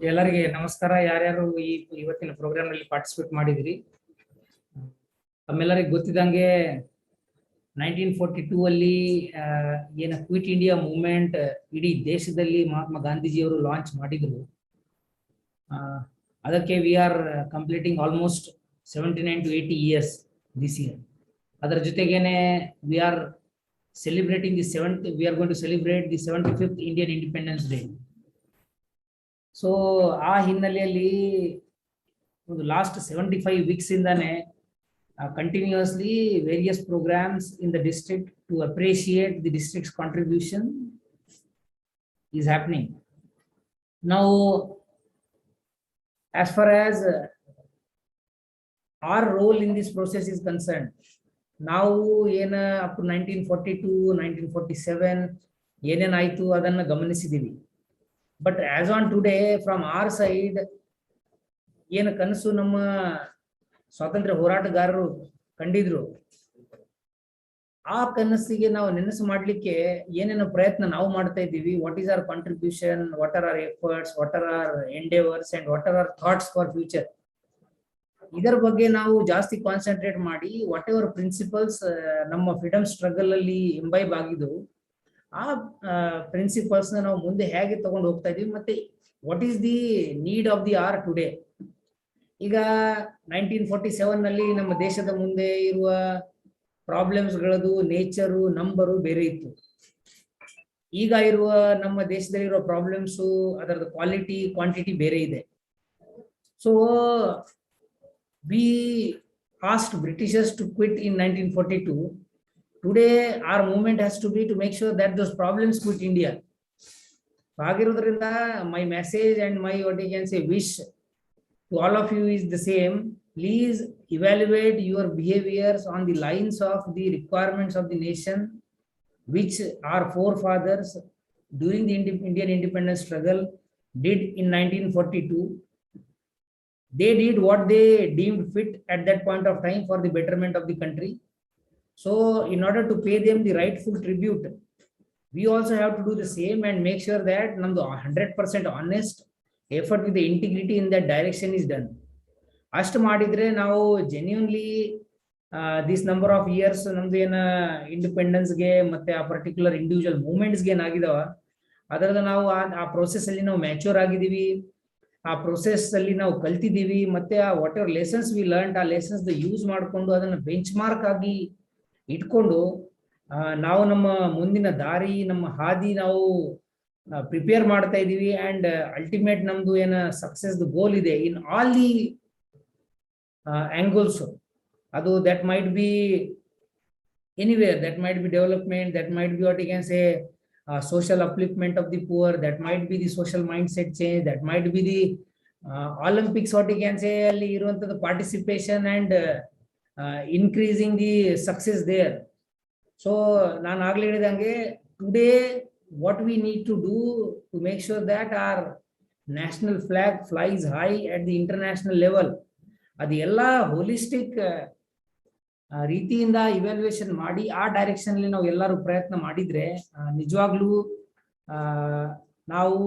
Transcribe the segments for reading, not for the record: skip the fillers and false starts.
ಎಲ್ಲರಿಗೆ ನಮಸ್ಕಾರ. ಯಾರ್ಯಾರು ಇವತ್ತಿನ ಪ್ರೋಗ್ರಾಮ್ ನಲ್ಲಿ ಪಾರ್ಟಿಸಿಪೇಟ್ ಮಾಡಿದಿರಿ, ತಮ್ಮೆಲ್ಲರಿಗೆ ಗೊತ್ತಿದ್ದಂಗೆ 1942 ಅಲ್ಲಿ ಏನ ಕ್ವಿಟ್ ಇಂಡಿಯಾ ಮೂವ್ಮೆಂಟ್ ಇಡೀ ದೇಶದಲ್ಲಿ ಮಹಾತ್ಮ ಗಾಂಧೀಜಿಯವರು ಲಾಂಚ್ ಮಾಡಿದ್ರು. ಅದಕ್ಕೆ we are completing almost 79 to 80 years this year. ಅದರ ಜೊತೆಗೇನೆ we are going to celebrate the 75th Indian Independence Day. So ಆ ಹಿನ್ನೆಲೆಯಲ್ಲಿ ಒಂದು ಲಾಸ್ಟ್ 75 weeks ಇಂದಾನೆ continuously various programs in the district to appreciate the district's contribution is happening. Now, as far as our role in this process is concerned, ನಾವು ಏನು up to 1942, 1947 ಏನೇನಾಯ್ತು ಅದನ್ನ ಗಮನಿಸಿದೀವಿ. But as on today from our side ಏನು ಕನಸು ನಮ್ಮ ಸ್ವಾತಂತ್ರ್ಯ ಹೋರಾಟಗಾರರು ಕಂಡಿದ್ರು, ಆ ಕನಸಿಗೆ ನಾವು ನೆನಸು ಮಾಡ್ಲಿಕ್ಕೆ ಏನೇನು ಪ್ರಯತ್ನ ನಾವು ಮಾಡ್ತಾ ಇದ್ದೀವಿ, what is our contribution, what are our efforts, what are our endeavours and what are our thoughts for future, ಇದರ ಬಗ್ಗೆ ನಾವು ಜಾಸ್ತಿ ಕಾನ್ಸಂಟ್ರೇಟ್ ಮಾಡಿ ವಾಟ್ ಎವರ್ ಪ್ರಿನ್ಸಿಪಲ್ಸ್ ನಮ್ಮ ಫ್ರೀಡಮ್ ಸ್ಟ್ರಗಲ್ ಅಲ್ಲಿ ಇಂಬೈಬ್ ಆಗಿದ್ದು, ಆ ಪ್ರಿನ್ಸಿಪಲ್ಸ್ ನಾವು ಮುಂದೆ ಹೇಗೆ ತಗೊಂಡು ಹೋಗ್ತಾ ಇದೀವಿ, ಮತ್ತೆ what is the need of the hour today. ಈಗ 1947 ನಲ್ಲಿ ನಮ್ಮ ದೇಶದ ಮುಂದೆ ಇರುವ ಪ್ರಾಬ್ಲಮ್ಸ್ಗಳದು ನೇಚರು ನಂಬರು ಬೇರೆ ಇತ್ತು. ಈಗ ಇರುವ ನಮ್ಮ ದೇಶದಲ್ಲಿರುವ ಪ್ರಾಬ್ಲಮ್ಸು ಅದರದ್ದು ಕ್ವಾಲಿಟಿ ಕ್ವಾಂಟಿಟಿ ಬೇರೆ ಇದೆ. So we asked Britishers to quit in 1942. Today our movement has to be to make sure that those problems quit India. ಹಾಗಿರೋದ್ರಿಂದ my message and my what you can say wish to all of you is the same. Please evaluate your behaviors on the lines of the requirements of the nation, which our forefathers during the Indian independence struggle did in 1942. They did what they deemed fit at that point of time for the betterment of the country. So in order to pay them the rightful tribute, we also have to do the same and make sure that namdu 100% honest effort with the integrity in that direction is done. Ashtu madidre ನಾವು genuinely this number of years namdu ena independence ge ಮತ್ತೆ ಆ particular individual movements ge ಏನಾಗಿದಾವ ಅದರದ ನಾವು ಆ process ಅಲ್ಲಿ ನಾವು mature ಆಗಿದೀವಿ, ಆ process ಅಲ್ಲಿ ನಾವು ಕಲ್ತಿದೀವಿ, ಮತ್ತೆ ಆ what ever lessons we learn ಆ ಲೆಸನ್ಸ್ ಯೂಸ್ ಮಾಡಿಕೊಂಡು ಅದನ್ನ ಬೆಂಚ್ ಮಾರ್ಕ್ ಆಗಿ ಇಟ್ಕೊಂಡು ನಾವು ನಮ್ಮ ಮುಂದಿನ ದಾರಿ ನಮ್ಮ ಹಾದಿ ನಾವು ಪ್ರಿಪೇರ್ ಮಾಡ್ತಾ ಇದೀವಿ. ಅಂಡ್ ಅಲ್ಟಿಮೇಟ್ ನಮ್ದು ಏನ ಸಕ್ಸಸ್ ಗೋಲ್ ಇದೆ ಇನ್ ಆಲ್ ದಿ ಆಂಗಲ್ಸ್. ಅದು that might be anywhere, that might be development, that might be what you can say social upliftment of the poor, that might be the social mindset change, that might be the Olympics what you can say ಅಲ್ಲಿ ಇರುವಂತದ್ದು participation and increasing the success there. So ನಾನು ಆಗ್ಲೇ ಹೇಳಿದಂಗೆ today what we need to do to make sure that our national flag flies high at the international level, ಅದು ಎಲ್ಲ holistic ರೀತಿಯಿಂದ evaluation ಮಾಡಿ ಆ ಡೈರೆಕ್ಷನ್ ಅಲ್ಲಿ ನಾವು ಎಲ್ಲರೂ ಪ್ರಯತ್ನ ಮಾಡಿದ್ರೆ ನಿಜವಾಗ್ಲೂ ನಾವು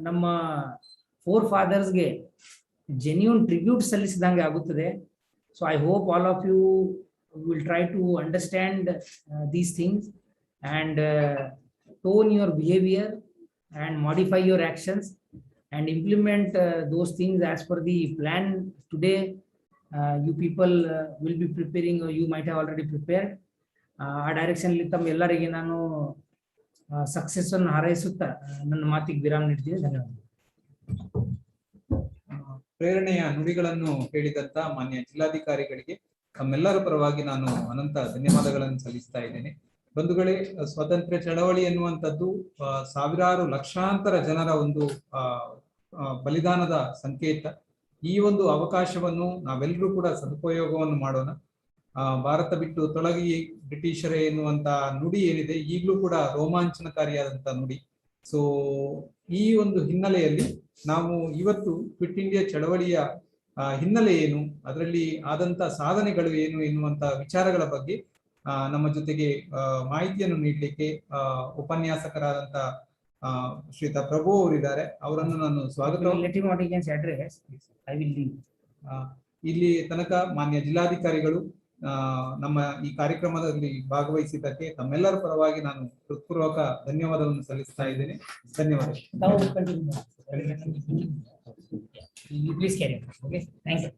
ನಮ್ಮ ಫೋರ್ ಫಾದರ್ಸ್ಗೆ ಜೆನ್ಯೂನ್ ಟ್ರಿಬ್ಯೂಟ್ ಸಲ್ಲಿಸಿದಂಗೆ ಆಗುತ್ತದೆ. So I hope all of you will try to understand these things and tone your behaviour and modify your actions and implement those things as per the plan today. You people will be preparing, or you might have already prepared. ಆ direction ಅಲ್ಲಿ ತಮ್ಮ ಎಲ್ಲರಿಗೆ ನಾನು success ಅನ್ನು ಹಾರೈಸುತ್ತಾ ನನ್ನ ಮಾತಿಗೆ ವಿರಾಮ ನೀಡ್ತೀನಿ. ಧನ್ಯವಾದ. ಪ್ರೇರಣೆಯ ನುಡಿಗಳನ್ನು ಹೇಳಿದಂತ ಮಾನ್ಯ ಜಿಲ್ಲಾಧಿಕಾರಿಗಳಿಗೆ ತಮ್ಮೆಲ್ಲರ ಪರವಾಗಿ ನಾನು ಅನಂತ ಧನ್ಯವಾದಗಳನ್ನು ಸಲ್ಲಿಸ್ತಾ ಇದ್ದೇನೆ. ಬಂಧುಗಳೇ, ಸ್ವಾತಂತ್ರ್ಯ ಚಳವಳಿ ಎನ್ನುವಂಥದ್ದು ಸಾವಿರಾರು ಲಕ್ಷಾಂತರ ಜನರ ಒಂದು ಬಲಿದಾನದ ಸಂಕೇತ. ಈ ಒಂದು ಅವಕಾಶವನ್ನು ನಾವೆಲ್ಲರೂ ಕೂಡ ಸದುಪಯೋಗವನ್ನು ಮಾಡೋಣ. ಭಾರತ ಬಿಟ್ಟು ತೊಲಗಿ ಬ್ರಿಟಿಷರೇ ಎನ್ನುವಂತ ನುಡಿ ಏನಿದೆ ಈಗಲೂ ಕೂಡ ರೋಮಾಂಚನಕಾರಿಯಾದಂತ ನುಡಿ. ಸೊ ಈ ಒಂದು ಹಿನ್ನೆಲೆಯಲ್ಲಿ ನಾವು ಇವತ್ತು ಕ್ವಿಟ್ ಇಂಡಿಯಾ ಚಳವಳಿಯ ಹಿನ್ನೆಲೆ ಏನು, ಅದರಲ್ಲಿ ಆದಂತ ಸಾಧನೆಗಳು ಏನು ಎನ್ನುವಂತ ವಿಚಾರಗಳ ಬಗ್ಗೆ ನಮ್ಮ ಜೊತೆಗೆ ಮಾಹಿತಿಯನ್ನು ನೀಡಲಿಕ್ಕೆ ಉಪನ್ಯಾಸಕರಾದಂತ ಶ್ರೀಯುತ ಪ್ರಭು ಅವರಿದ್ದಾರೆ, ಅವರನ್ನು ನಾನು ಸ್ವಾಗತ. Let him audience address. I will leave. ಇಲ್ಲಿ ತನಕ ಮಾನ್ಯ ಜಿಲ್ಲಾಧಿಕಾರಿಗಳು ನಮ್ಮ ಈ ಕಾರ್ಯಕ್ರಮದಲ್ಲಿ ಭಾಗವಹಿಸಿದ್ದಕ್ಕೆ ತಮ್ಮೆಲ್ಲರ ಪರವಾಗಿ ನಾನು ಹೃತ್ಪೂರ್ವಕ ಧನ್ಯವಾದವನ್ನು ಸಲ್ಲಿಸ್ತಾ ಇದ್ದೇನೆ. ಧನ್ಯವಾದ. Please carry on. Okay. Thank you.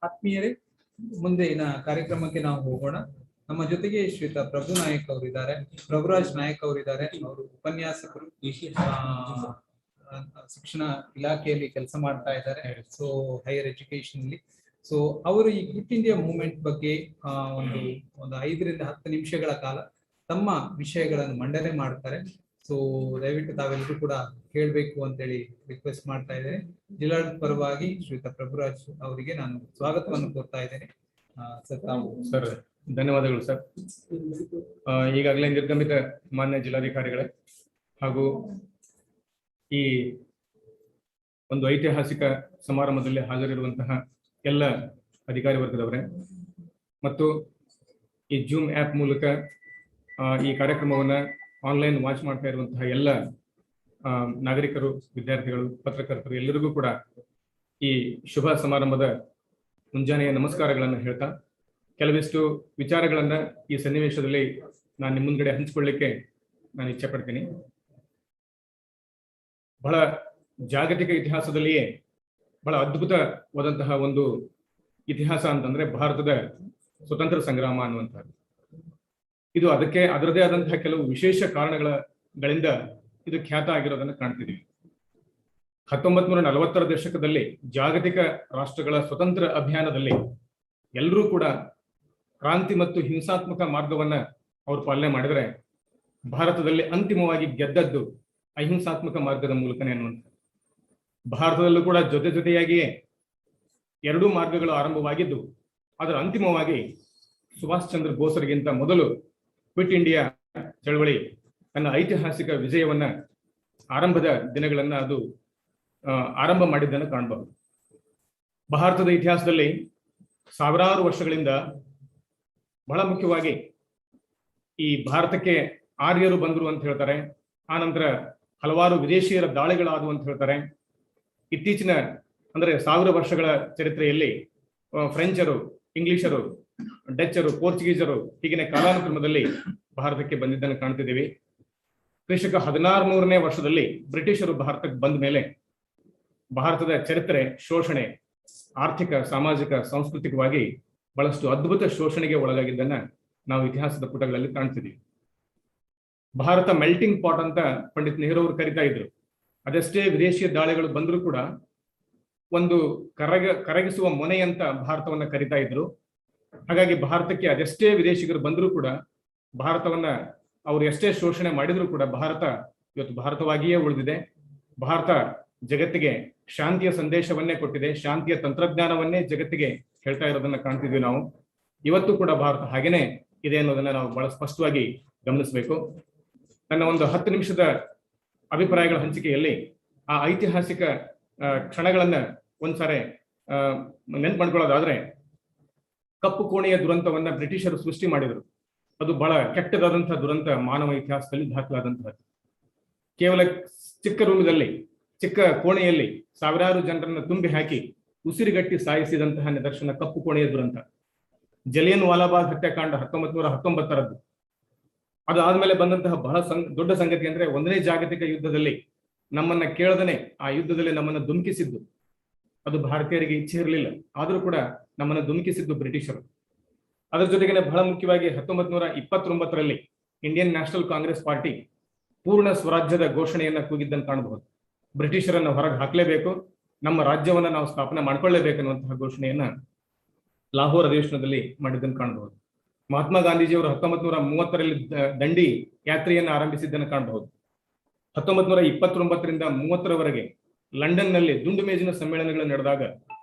ಆತ್ಮೀಯರೇ, ಮುಂದಿನ ಕಾರ್ಯಕ್ರಮಕ್ಕೆ ನಾವು ಹೋಗೋಣ. ನಮ್ಮ ಜೊತೆಗೆ ಶ್ರೀಯುತ ಪ್ರಭು ನಾಯಕ್ ಅವರಿದ್ದಾರೆ, ಪ್ರಭುರಾಜ್ ನಾಯಕ್ ಅವರಿದ್ದಾರೆ. ಅವರು ಉಪನ್ಯಾಸಕರು, ಶಿಕ್ಷಣ ಇಲಾಖೆಯಲ್ಲಿ ಕೆಲಸ ಮಾಡ್ತಾ ಇದ್ದಾರೆ, ಸೊ ಹೈಯರ್ ಎಜುಕೇಶನ್ ಅಲ್ಲಿ. ಸೊ ಅವರು ಈ ಕ್ವಿಟ್ ಇಂಡಿಯಾ ಮೂವ್ಮೆಂಟ್ ಬಗ್ಗೆ ಒಂದು 5 ರಿಂದ 10 ನಿಮಿಷಗಳ ಕಾಲ ತಮ್ಮ ವಿಷಯಗಳನ್ನು ಮಂಡನೆ ಮಾಡ್ತಾರೆ. ಸೊ ದಯವಿಟ್ಟು ತಾವೆಲ್ಲರೂ ಕೂಡ ಕೇಳಬೇಕು ಅಂತೇಳಿ ರಿಕ್ವೆಸ್ಟ್ ಮಾಡ್ತಾ ಇದ್ದೇನೆ. ಜಿಲ್ಲಾಡಳಿತ ಪರವಾಗಿ ಶ್ರೀಯುತ ಪ್ರಭುರಾಜ್ ಅವರಿಗೆ ನಾನು ಸ್ವಾಗತವನ್ನು ಕೋರ್ತಾ ಇದ್ದೇನೆ. ಸರ್, ಧನ್ಯವಾದಗಳು ಸರ್. ಈಗಾಗಲೇ ನಿರ್ಗಮಿತ ಮಾನ್ಯ ಜಿಲ್ಲಾಧಿಕಾರಿಗಳೇ ಹಾಗೂ ಈ ಒಂದು ಐತಿಹಾಸಿಕ ಸಮಾರಂಭದಲ್ಲಿ ಹಾಜರಿರುವಂತಹ ಎಲ್ಲ ಅಧಿಕಾರಿ ವರ್ಗದವರೇ ಮತ್ತು ಈ ಜೂಮ್ ಆ್ಯಪ್ ಮೂಲಕ ಈ ಕಾರ್ಯಕ್ರಮವನ್ನು ಆನ್ಲೈನ್ ವಾಚ್ ಮಾಡ್ತಾ ಇರುವಂತಹ ಎಲ್ಲ ನಾಗರಿಕರು, ವಿದ್ಯಾರ್ಥಿಗಳು, ಪತ್ರಕರ್ತರು ಎಲ್ಲರಿಗೂ ಕೂಡ ಈ ಶುಭ ಸಮಾರಂಭದ ಮುಂಜಾನೆಯ ನಮಸ್ಕಾರಗಳನ್ನು ಹೇಳ್ತಾ ಕೆಲವಿಷ್ಟು ವಿಚಾರಗಳನ್ನ ಈ ಸನ್ನಿವೇಶದಲ್ಲಿ ನಾನು ನಿಮ್ಮ ಮುಂದ್ಗಡೆ ಹಂಚಿಕೊಳ್ಳಿಕ್ಕೆ ನಾನು ಇಚ್ಛೆ ಪಡ್ತೀನಿ. ಬಹಳ ಜಾಗತಿಕ ಇತಿಹಾಸದಲ್ಲಿಯೇ ಬಹಳ ಅದ್ಭುತವಾದಂತಹ ಒಂದು ಇತಿಹಾಸ ಅಂತಂದ್ರೆ ಭಾರತದ ಸ್ವತಂತ್ರ ಸಂಗ್ರಾಮ ಅನ್ನುವಂಥದ್ದು. ಇದು ಅದರದೇ ಆದಂತಹ ಕೆಲವು ವಿಶೇಷ ಕಾರಣಗಳಿಂದ ಇದು ಖ್ಯಾತ ಆಗಿರೋದನ್ನು ಕಾಣ್ತಿದ್ದೀವಿ. 1940ರ ದಶಕದಲ್ಲಿ ಜಾಗತಿಕ ರಾಷ್ಟ್ರಗಳ ಸ್ವತಂತ್ರ ಅಭಿಯಾನದಲ್ಲಿ ಎಲ್ಲರೂ ಕೂಡ ಕ್ರಾಂತಿ ಮತ್ತು ಹಿಂಸಾತ್ಮಕ ಮಾರ್ಗವನ್ನ ಅವರು ಪಾಲನೆ ಮಾಡಿದರೆ, ಭಾರತದಲ್ಲಿ ಅಂತಿಮವಾಗಿ ಗೆದ್ದದ್ದು ಅಹಿಂಸಾತ್ಮಕ ಮಾರ್ಗದ ಮೂಲಕನೇ ಅನ್ನುವಂಥ. ಭಾರತದಲ್ಲೂ ಕೂಡ ಜೊತೆಯಾಗಿಯೇ 2 ಮಾರ್ಗಗಳು ಆರಂಭವಾಗಿದ್ದು, ಅದರ ಅಂತಿಮವಾಗಿ ಸುಭಾಷ್ ಚಂದ್ರ ಬೋಸರಿಗಿಂತ ಮೊದಲು ಕ್ವಿಟ್ ಇಂಡಿಯಾ ಚಳವಳಿ ತನ್ನ ಐತಿಹಾಸಿಕ ವಿಜಯವನ್ನ ಆರಂಭದ ದಿನಗಳನ್ನ ಅದು ಆರಂಭ ಮಾಡಿದ್ದನ್ನು ಕಾಣಬಹುದು. ಭಾರತದ ಇತಿಹಾಸದಲ್ಲಿ ಸಾವಿರಾರು ವರ್ಷಗಳಿಂದ ಬಹಳ ಮುಖ್ಯವಾಗಿ ಈ ಭಾರತಕ್ಕೆ ಆರ್ಯರು ಬಂದರು ಅಂತ ಹೇಳ್ತಾರೆ. ಆ ನಂತರ ಹಲವಾರು ವಿದೇಶಿಯರ ದಾಳಿಗಳಾದವು ಅಂತ ಹೇಳ್ತಾರೆ. ಇತ್ತೀಚಿನ ಅಂದ್ರೆ 1000 ವರ್ಷಗಳ ಚರಿತ್ರೆಯಲ್ಲಿ ಫ್ರೆಂಚರು, ಇಂಗ್ಲಿಷರು, ಡಚ್ಚರು, ಪೋರ್ಚುಗೀಸರು ಹೀಗಿನ ಕಾಲಾನುಕ್ರಮದಲ್ಲಿ ಭಾರತಕ್ಕೆ ಬಂದಿದ್ದನ್ನು ಕಾಣ್ತಿದ್ದೀವಿ. ಕ್ರಿಶಕ 1600ನೇ ವರ್ಷದಲ್ಲಿ ಬ್ರಿಟಿಷರು ಭಾರತಕ್ಕೆ ಬಂದ ಮೇಲೆ ಭಾರತದ ಚರಿತ್ರೆ ಶೋಷಣೆ, ಆರ್ಥಿಕ, ಸಾಮಾಜಿಕ, ಸಾಂಸ್ಕೃತಿಕವಾಗಿ ಬಹಳಷ್ಟು ಅದ್ಭುತ ಶೋಷಣೆಗೆ ಒಳಗಾಗಿದ್ದನ್ನ ನಾವು ಇತಿಹಾಸದ ಪುಟಗಳಲ್ಲಿ ಕಾಣ್ತಿದ್ದೀವಿ. ಭಾರತ ಮೆಲ್ಟಿಂಗ್ ಪಾಟ್ ಅಂತ ಪಂಡಿತ್ ನೆಹರು ಅವರು ಕರಿತಾ ಇದ್ರು. ಅದೆಷ್ಟೇ ವಿದೇಶಿಯ ದಾಳಿಗಳು ಬಂದರೂ ಕೂಡ ಒಂದು ಕರಗಿಸುವ ಮೊನೆ ಅಂತ ಭಾರತವನ್ನ ಕರಿತಾ ಇದ್ರು. ಹಾಗಾಗಿ ಭಾರತಕ್ಕೆ ಅದೆಷ್ಟೇ ವಿದೇಶಿಗರು ಬಂದರೂ ಕೂಡ ಭಾರತವನ್ನ ಅವರು ಎಷ್ಟೇ ಶೋಷಣೆ ಮಾಡಿದ್ರು ಕೂಡ ಭಾರತ ಇವತ್ತು ಭಾರತವಾಗಿಯೇ ಉಳಿದಿದೆ. ಭಾರತ ಜಗತ್ತಿಗೆ ಶಾಂತಿಯ ಸಂದೇಶವನ್ನೇ ಕೊಟ್ಟಿದೆ, ಶಾಂತಿಯ ತಂತ್ರಜ್ಞಾನವನ್ನೇ ಜಗತ್ತಿಗೆ ಹೇಳ್ತಾ ಇರೋದನ್ನ ಕಾಣ್ತಿದ್ವಿ ನಾವು. ಇವತ್ತು ಕೂಡ ಭಾರತ ಹಾಗೇನೆ ಇದೆ ಅನ್ನೋದನ್ನ ನಾವು ಬಹಳ ಸ್ಪಷ್ಟವಾಗಿ ಗಮನಿಸಬೇಕು. ನನ್ನ ಒಂದು 10 ನಿಮಿಷದ ಅಭಿಪ್ರಾಯಗಳ ಹಂಚಿಕೆಯಲ್ಲಿ ಆ ಐತಿಹಾಸಿಕ ಕ್ಷಣಗಳನ್ನ ಒಂದ್ಸಾರಿ ನೆನ್ಪು ಮಾಡ್ಕೊಳ್ಳೋದಾದ್ರೆ, ಕಪ್ಪು ಕೋಣೆಯ ದುರಂತವನ್ನ ಬ್ರಿಟಿಷರು ಸೃಷ್ಟಿ ಮಾಡಿದರು. ಅದು ಬಹಳ ಕೆಟ್ಟದಾದಂತಹ ದುರಂತ, ಮಾನವ ಇತಿಹಾಸದಲ್ಲಿ ದಾಖಲಾದಂತಹದ್ದು. ಕೇವಲ ಚಿಕ್ಕ ರೂಮದಲ್ಲಿ, ಚಿಕ್ಕ ಕೋಣೆಯಲ್ಲಿ ಸಾವಿರಾರು ಜನರನ್ನ ತುಂಬಿ ಹಾಕಿ ಉಸಿರುಗಟ್ಟಿ ಸಾಯಿಸಿದಂತಹ ನಿದರ್ಶನ ಕಪ್ಪು ಕೋಣೆಯ ದುರಂತ. ಜಲಿಯನ್ ವಾಲಾಬಾಗ್ ಹತ್ಯಾಕಾಂಡ 1919ರದ್ದು. ಅದು ಆದ್ಮೇಲೆ ಬಂದಂತಹ ಬಹಳ ದೊಡ್ಡ ಸಂಗತಿ ಅಂದ್ರೆ 1ನೇ ಜಾಗತಿಕ ಯುದ್ಧದಲ್ಲಿ ನಮ್ಮನ್ನ ಕೇಳದನೆ ಆ ಯುದ್ಧದಲ್ಲಿ ನಮ್ಮನ್ನ ಧುಮುಕಿಸಿದ್ದು ಅದು ಭಾರತೀಯರಿಗೆ ಇಚ್ಛೆ ಇರಲಿಲ್ಲ, ಆದರೂ ಕೂಡ ನಮ್ಮನ್ನ ಧುಮುಕಿಸಿದ್ದು ಬ್ರಿಟಿಷರು. ಅದರ ಜೊತೆಗೆ ಬಹಳ ಮುಖ್ಯವಾಗಿ 1929ರಲ್ಲಿ ಇಂಡಿಯನ್ ನ್ಯಾಷನಲ್ ಕಾಂಗ್ರೆಸ್ ಪಾರ್ಟಿ ಪೂರ್ಣ ಸ್ವರಾಜ್ಯದ ಘೋಷಣೆಯನ್ನ ಕೂಗಿದ್ದನ್ನು ಕಾಣಬಹುದು. ಬ್ರಿಟಿಷರನ್ನ ಹೊರಗೆ ಹಾಕಲೇಬೇಕು, ನಮ್ಮ ರಾಜ್ಯವನ್ನ ನಾವು ಸ್ಥಾಪನೆ ಮಾಡ್ಕೊಳ್ಳೇಬೇಕನ್ನುವಂತಹ ಘೋಷಣೆಯನ್ನ ಲಾಹೋರ್ ಅಧಿವೇಶನದಲ್ಲಿ ಮಾಡಿದ್ದನ್ನು ಕಾಣಬಹುದು. ಮಹಾತ್ಮ ಗಾಂಧೀಜಿಯವರು 1930ರಲ್ಲಿ ದಂಡಿ ಯಾತ್ರೆಯನ್ನು ಆರಂಭಿಸಿದ್ದನ್ನು ಕಾಣಬಹುದು. 1929ರಿಂದ 30ರವರೆಗೆ ಲಂಡನ್ನಲ್ಲಿ ದುಂಡು ಮೇಜಿನ ಸಮ್ಮೇಳನಗಳು ನಡೆದಾಗ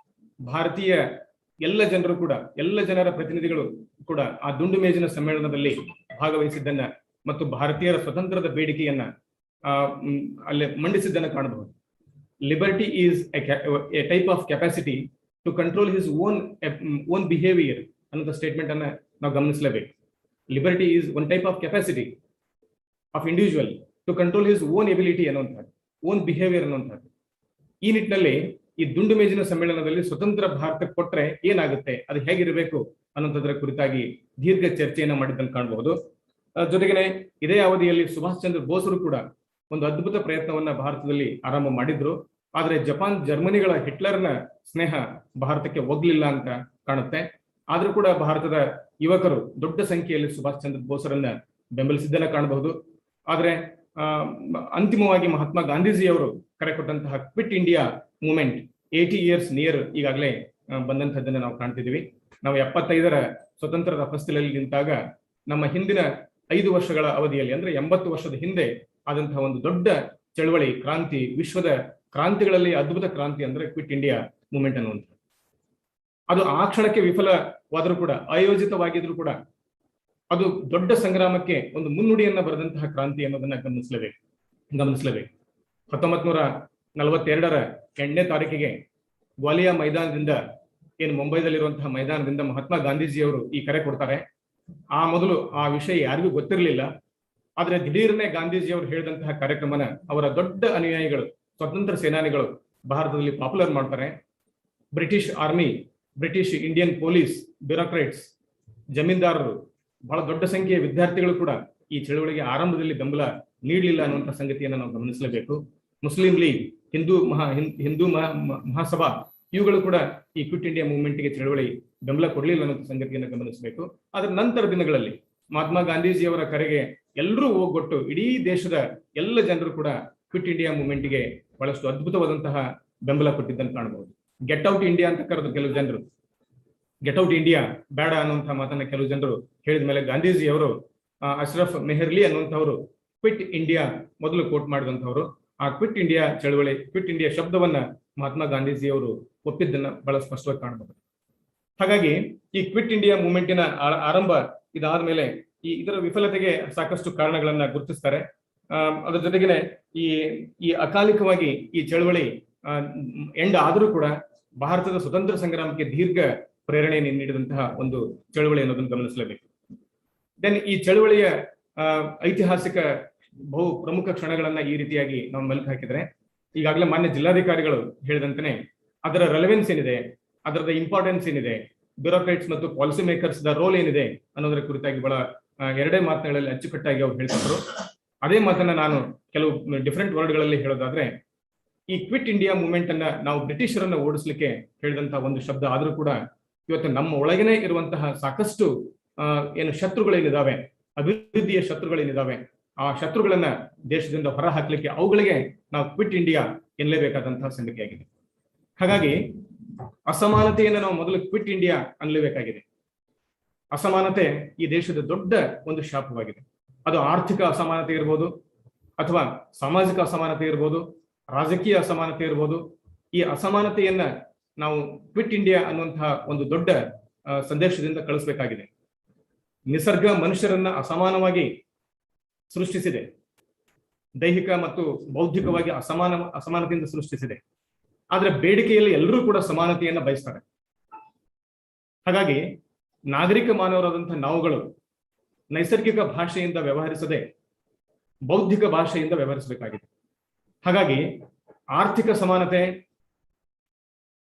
ಭಾರತೀಯ ಎಲ್ಲ ಜನರು ಕೂಡ, ಎಲ್ಲ ಜನರ ಪ್ರತಿನಿಧಿಗಳು ಕೂಡ ಆ ದುಂಡು ಮೇಜಿನ ಸಮ್ಮೇಳನದಲ್ಲಿ ಭಾಗವಹಿಸಿದ್ದನ್ನ ಮತ್ತು ಭಾರತೀಯರ ಸ್ವತಂತ್ರದ ಬೇಡಿಕೆಯನ್ನ ಅಲ್ಲಿ ಮಂಡಿಸಿದ್ದನ್ನು ಕಾಣಬಹುದು. Liberty is a type of capacity to control his own behaviour ಅನ್ನೋ ಸ್ಟೇಟ್ಮೆಂಟ್ ಅನ್ನ ನಾವು ಗಮನಿಸಲೇಬೇಕು. Liberty is one type of capacity of individual to control his own ability ಅನ್ನುವಂಥದ್ದು, ಓನ್ ಬಿಹೇವಿಯರ್ ಅನ್ನುವಂಥದ್ದು. ಈ ನಿಟ್ಟಿನಲ್ಲಿ ಈ ದುಂಡು ಮೇಜಿನ ಸಮ್ಮೇಳನದಲ್ಲಿ ಸ್ವತಂತ್ರ ಭಾರತಕ್ಕೆ ಕೊಟ್ರೆ ಏನಾಗುತ್ತೆ, ಅದು ಹೇಗಿರಬೇಕು ಅನ್ನೋದ್ರ ಕುರಿತಾಗಿ ದೀರ್ಘ ಚರ್ಚೆಯನ್ನು ಮಾಡಿದ್ದನ್ನು ಕಾಣಬಹುದು. ಜೊತೆಗೆ ಇದೇ ಅವಧಿಯಲ್ಲಿ ಸುಭಾಷ್ ಚಂದ್ರ ಬೋಸರು ಕೂಡ ಒಂದು ಅದ್ಭುತ ಪ್ರಯತ್ನವನ್ನ ಭಾರತದಲ್ಲಿ ಆರಂಭ ಮಾಡಿದ್ರು. ಆದರೆ ಜಪಾನ್ ಜರ್ಮನಿಗಳ ಹಿಟ್ಲರ್ನ ಸ್ನೇಹ ಭಾರತಕ್ಕೆ ಒಗ್ಲಿಲ್ಲ ಅಂತ ಕಾಣುತ್ತೆ. ಆದ್ರೂ ಕೂಡ ಭಾರತದ ಯುವಕರು ದೊಡ್ಡ ಸಂಖ್ಯೆಯಲ್ಲಿ ಸುಭಾಷ್ ಚಂದ್ರ ಬೋಸರನ್ನ ಬೆಂಬಲಿಸಿದ್ದನ್ನ ಕಾಣಬಹುದು. ಆದ್ರೆ ಅಂತಿಮವಾಗಿ ಮಹಾತ್ಮ ಗಾಂಧೀಜಿಯವರು ಕರೆ ಕೊಟ್ಟಂತಹ quit India movement 80 years near ಈಗಾಗಲೇ ಬಂದಂತಹದ್ದನ್ನ ನಾವು ಕಾಣ್ತಿದೀವಿ. ನಾವು 75ರ ಸ್ವತಂತ್ರದ ಹೊಸ್ತಿಲಲ್ಲಿ ನಿಂತಾಗ ನಮ್ಮ ಹಿಂದಿನ 5 ವರ್ಷಗಳ ಅವಧಿಯಲ್ಲಿ ಅಂದ್ರೆ 80 ವರ್ಷದ ಹಿಂದೆ ಆದಂತಹ ಒಂದು ದೊಡ್ಡ ಚಳವಳಿ, ಕ್ರಾಂತಿ, ವಿಶ್ವದ ಕ್ರಾಂತಿಗಳಲ್ಲಿ ಅದ್ಭುತ ಕ್ರಾಂತಿ ಅಂದ್ರೆ ಕ್ವಿಟ್ ಇಂಡಿಯಾ ಮೂವ್ಮೆಂಟ್ ಅನ್ನುವಂಥ. ಅದು ಆ ಕ್ಷಣಕ್ಕೆ ವಿಫಲವಾದರೂ ಕೂಡ, ಅಯೋಜಿತವಾಗಿದ್ರು ಕೂಡ ಅದು ದೊಡ್ಡ ಸಂಗ್ರಾಮಕ್ಕೆ ಒಂದು ಮುನ್ನುಡಿಯನ್ನ ಬರೆದಂತಹ ಕ್ರಾಂತಿ ಅನ್ನೋದನ್ನ ಗಮನಿಸಲೇಬೇಕು. 1942ರ 8ನೇ ತಾರೀಕಿಗೆ ಗ್ವಾಲಿಯಾ ಮೈದಾನದಿಂದ, ಏನು ಮುಂಬೈದಲ್ಲಿರುವಂತಹ ಮೈದಾನದಿಂದ ಮಹಾತ್ಮ ಗಾಂಧೀಜಿಯವರು ಈ ಕರೆ ಕೊಡ್ತಾರೆ. ಆ ಮೊದಲು ಆ ವಿಷಯ ಯಾರಿಗೂ ಗೊತ್ತಿರಲಿಲ್ಲ. ಆದ್ರೆ ದಿಢೀರ್ನೆ ಗಾಂಧೀಜಿಯವರು ಹೇಳಿದಂತಹ ಕಾರ್ಯಕ್ರಮನ ಅವರ ದೊಡ್ಡ ಅನುಯಾಯಿಗಳು, ಸ್ವತಂತ್ರ ಸೇನಾನಿಗಳು ಭಾರತದಲ್ಲಿ ಪಾಪ್ಯುಲರ್ ಮಾಡ್ತಾರೆ. British army, British Indian police, bureaucrats, ಜಮೀನ್ದಾರರು, ಬಹಳ ದೊಡ್ಡ ಸಂಖ್ಯೆಯ ವಿದ್ಯಾರ್ಥಿಗಳು ಕೂಡ ಈ ಚಳವಳಿಗೆ ಆರಂಭದಲ್ಲಿ ಬೆಂಬಲ ನೀಡಲಿಲ್ಲ ಅನ್ನುವಂಥ ಸಂಗತಿಯನ್ನು ನಾವು ಗಮನಿಸಲೇಬೇಕು. ಮುಸ್ಲಿಂ ಲೀಗ್, ಹಿಂದೂ ಮಹಾಸಭಾ ಇವುಗಳು ಕೂಡ ಈ ಕ್ವಿಟ್ ಇಂಡಿಯಾ ಮೂವ್ಮೆಂಟ್ಗೆ ಚಳವಳಿ ಬೆಂಬಲ ಕೊಡಲಿಲ್ಲ ಅನ್ನೋ ಸಂಗತಿಯನ್ನು ಗಮನಿಸಬೇಕು. ಅದರ ನಂತರ ದಿನಗಳಲ್ಲಿ ಮಹಾತ್ಮ ಗಾಂಧೀಜಿಯವರ ಕರೆಗೆ ಎಲ್ಲರೂ ಹೋಗೊಟ್ಟು ಇಡೀ ದೇಶದ ಎಲ್ಲ ಜನರು ಕೂಡ ಕ್ವಿಟ್ ಇಂಡಿಯಾ ಮೂವ್ಮೆಂಟ್ಗೆ ಬಹಳಷ್ಟು ಅದ್ಭುತವಾದಂತಹ ಬೆಂಬಲ ಕೊಟ್ಟಿದ್ದನ್ನು ಕಾಣಬಹುದು. ಗೆಟ್ ಔಟ್ ಇಂಡಿಯಾ ಅಂತ ಕರೆದು ಕೆಲವು ಜನರು, ಗೆಟ್ ಔಟ್ ಇಂಡಿಯಾ ಬೇಡ ಅನ್ನುವಂತಹ ಮಾತನ್ನ ಕೆಲವು ಜನರು ಹೇಳಿದ ಮೇಲೆ ಗಾಂಧೀಜಿಯವರು ಅಶ್ರಫ್ ಮೆಹರ್ಲಿ ಅನ್ನುವಂಥವರು ಕ್ವಿಟ್ ಇಂಡಿಯಾ ಮೊದಲು ಕೋಟ್ ಮಾಡಿದಂಥವ್ರು. ಆ ಕ್ವಿಟ್ ಇಂಡಿಯಾ ಚಳವಳಿ, ಕ್ವಿಟ್ ಇಂಡಿಯಾ ಶಬ್ದವನ್ನ ಮಹಾತ್ಮ ಗಾಂಧೀಜಿಯವರು ಒಪ್ಪಿದ್ದನ್ನ ಬಹಳ ಸ್ಪಷ್ಟವಾಗಿ ಕಾಣಬಹುದು. ಹಾಗಾಗಿ ಈ ಕ್ವಿಟ್ ಇಂಡಿಯಾ ಮೂವ್ಮೆಂಟಿನ ಆರಂಭ ಇದಾದ ಮೇಲೆ ಇದರ ವಿಫಲತೆಗೆ ಸಾಕಷ್ಟು ಕಾರಣಗಳನ್ನ ಗುರುತಿಸ್ತಾರೆ. ಅದರ ಜೊತೆಗೆ ಈ ಅಕಾಲಿಕವಾಗಿ ಈ ಚಳವಳಿ ಎಂಡ್ ಆದರೂ ಕೂಡ ಭಾರತದ ಸ್ವತಂತ್ರ ಸಂಗ್ರಾಮಕ್ಕೆ ದೀರ್ಘ ಪ್ರೇರಣೆಯನ್ನು ನೀಡಿದಂತಹ ಒಂದು ಚಳವಳಿ ಅನ್ನೋದನ್ನು ಗಮನಿಸಲೇಬೇಕು. ದೆನ್ ಈ ಚಳವಳಿಯ ಐತಿಹಾಸಿಕ ಬಹು ಪ್ರಮುಖ ಕ್ಷಣಗಳನ್ನ ಈ ರೀತಿಯಾಗಿ ನಾವು ಮೆಲುಕು ಹಾಕಿದ್ರೆ, ಈಗಾಗಲೇ ಮಾನ್ಯ ಜಿಲ್ಲಾಧಿಕಾರಿಗಳು ಹೇಳಿದಂತೆ ಅದರ ರೆಲೆವೆನ್ಸ್ ಏನಿದೆ, ಅದರದ ಇಂಪಾರ್ಟೆನ್ಸ್ ಏನಿದೆ, ಬ್ಯೂರೋಕ್ರೇಟ್ಸ್ ಮತ್ತು ಪಾಲಿಸಿ ಮೇಕರ್ಸ್ ದ ರೋಲ್ ಏನಿದೆ ಅನ್ನೋದರ ಕುರಿತಾಗಿ ಬಹಳ ಎರಡೇ ಮಾತುಗಳಲ್ಲಿ ಅಚ್ಚುಕಟ್ಟಾಗಿ ಅವ್ರು ಹೇಳ್ತಿದ್ರು. ಅದೇ ಮಾತನ್ನ ನಾನು ಕೆಲವು ಡಿಫರೆಂಟ್ ವರ್ಡ್ಗಳಲ್ಲಿ ಹೇಳೋದಾದ್ರೆ, ಈ ಕ್ವಿಟ್ ಇಂಡಿಯಾ ಮೂವ್ಮೆಂಟ್ ಅನ್ನ ನಾವು ಬ್ರಿಟಿಷರನ್ನ ಓಡಿಸ್ಲಿಕ್ಕೆ ಹೇಳಿದಂತಹ ಒಂದು ಶಬ್ದ ಆದ್ರೂ ಕೂಡ ಇವತ್ತು ನಮ್ಮ ಒಳಗನೆ ಇರುವಂತಹ ಸಾಕಷ್ಟು ಏನು ಶತ್ರುಗಳೇನಿದಾವೆ, ಅಭಿವೃದ್ಧಿಯ ಶತ್ರುಗಳೇನಿದಾವೆ, ಆ ಶತ್ರುಗಳನ್ನ ದೇಶದಿಂದ ಹೊರ ಹಾಕ್ಲಿಕ್ಕೆ ಅವುಗಳಿಗೆ ನಾವು ಕ್ವಿಟ್ ಇಂಡಿಯಾ ಎನ್ನಲೇಬೇಕಾದಂತಹ ಸಂಗತಿಯಾಗಿದೆ. ಹಾಗಾಗಿ ಅಸಮಾನತೆಯನ್ನು ನಾವು ಮೊದಲು ಕ್ವಿಟ್ ಇಂಡಿಯಾ ಅನ್ನಲೇಬೇಕಾಗಿದೆ. ಅಸಮಾನತೆ ಈ ದೇಶದ ದೊಡ್ಡ ಒಂದು ಶಾಪವಾಗಿದೆ. ಅದು ಆರ್ಥಿಕ ಅಸಮಾನತೆ ಇರ್ಬೋದು, ಅಥವಾ ಸಾಮಾಜಿಕ ಅಸಮಾನತೆ ಇರ್ಬೋದು, ರಾಜಕೀಯ ಅಸಮಾನತೆ ಇರ್ಬೋದು. ಈ ಅಸಮಾನತೆಯನ್ನ ನಾವು ಕ್ವಿಟ್ ಇಂಡಿಯಾ ಅನ್ನುವಂತಹ ಒಂದು ದೊಡ್ಡ ಸಂದೇಶದಿಂದ ಕಳಿಸ್ಬೇಕಾಗಿದೆ. ನಿಸರ್ಗ ಮನುಷ್ಯರನ್ನ ಅಸಮಾನವಾಗಿ ಸೃಷ್ಟಿಸಿದೆ, ದೈಹಿಕ ಮತ್ತು ಬೌದ್ಧಿಕವಾಗಿ ಅಸಮಾನತೆಯಿಂದ ಸೃಷ್ಟಿಸಿದೆ. ಆದ್ರೆ ಬೇಡಿಕೆಯಲ್ಲಿ ಎಲ್ಲರೂ ಕೂಡ ಸಮಾನತೆಯನ್ನ ಬಯಸ್ತಾರೆ. ಹಾಗಾಗಿ ನಾಗರಿಕ ಮಾನವರಾದಂತಹ ನಾವುಗಳು ನೈಸರ್ಗಿಕ ಭಾಷೆಯಿಂದ ವ್ಯವಹರಿಸದೆ ಬೌದ್ಧಿಕ ಭಾಷೆಯಿಂದ ವ್ಯವಹರಿಸಬೇಕಾಗಿದೆ. ಹಾಗಾಗಿ ಆರ್ಥಿಕ ಸಮಾನತೆ,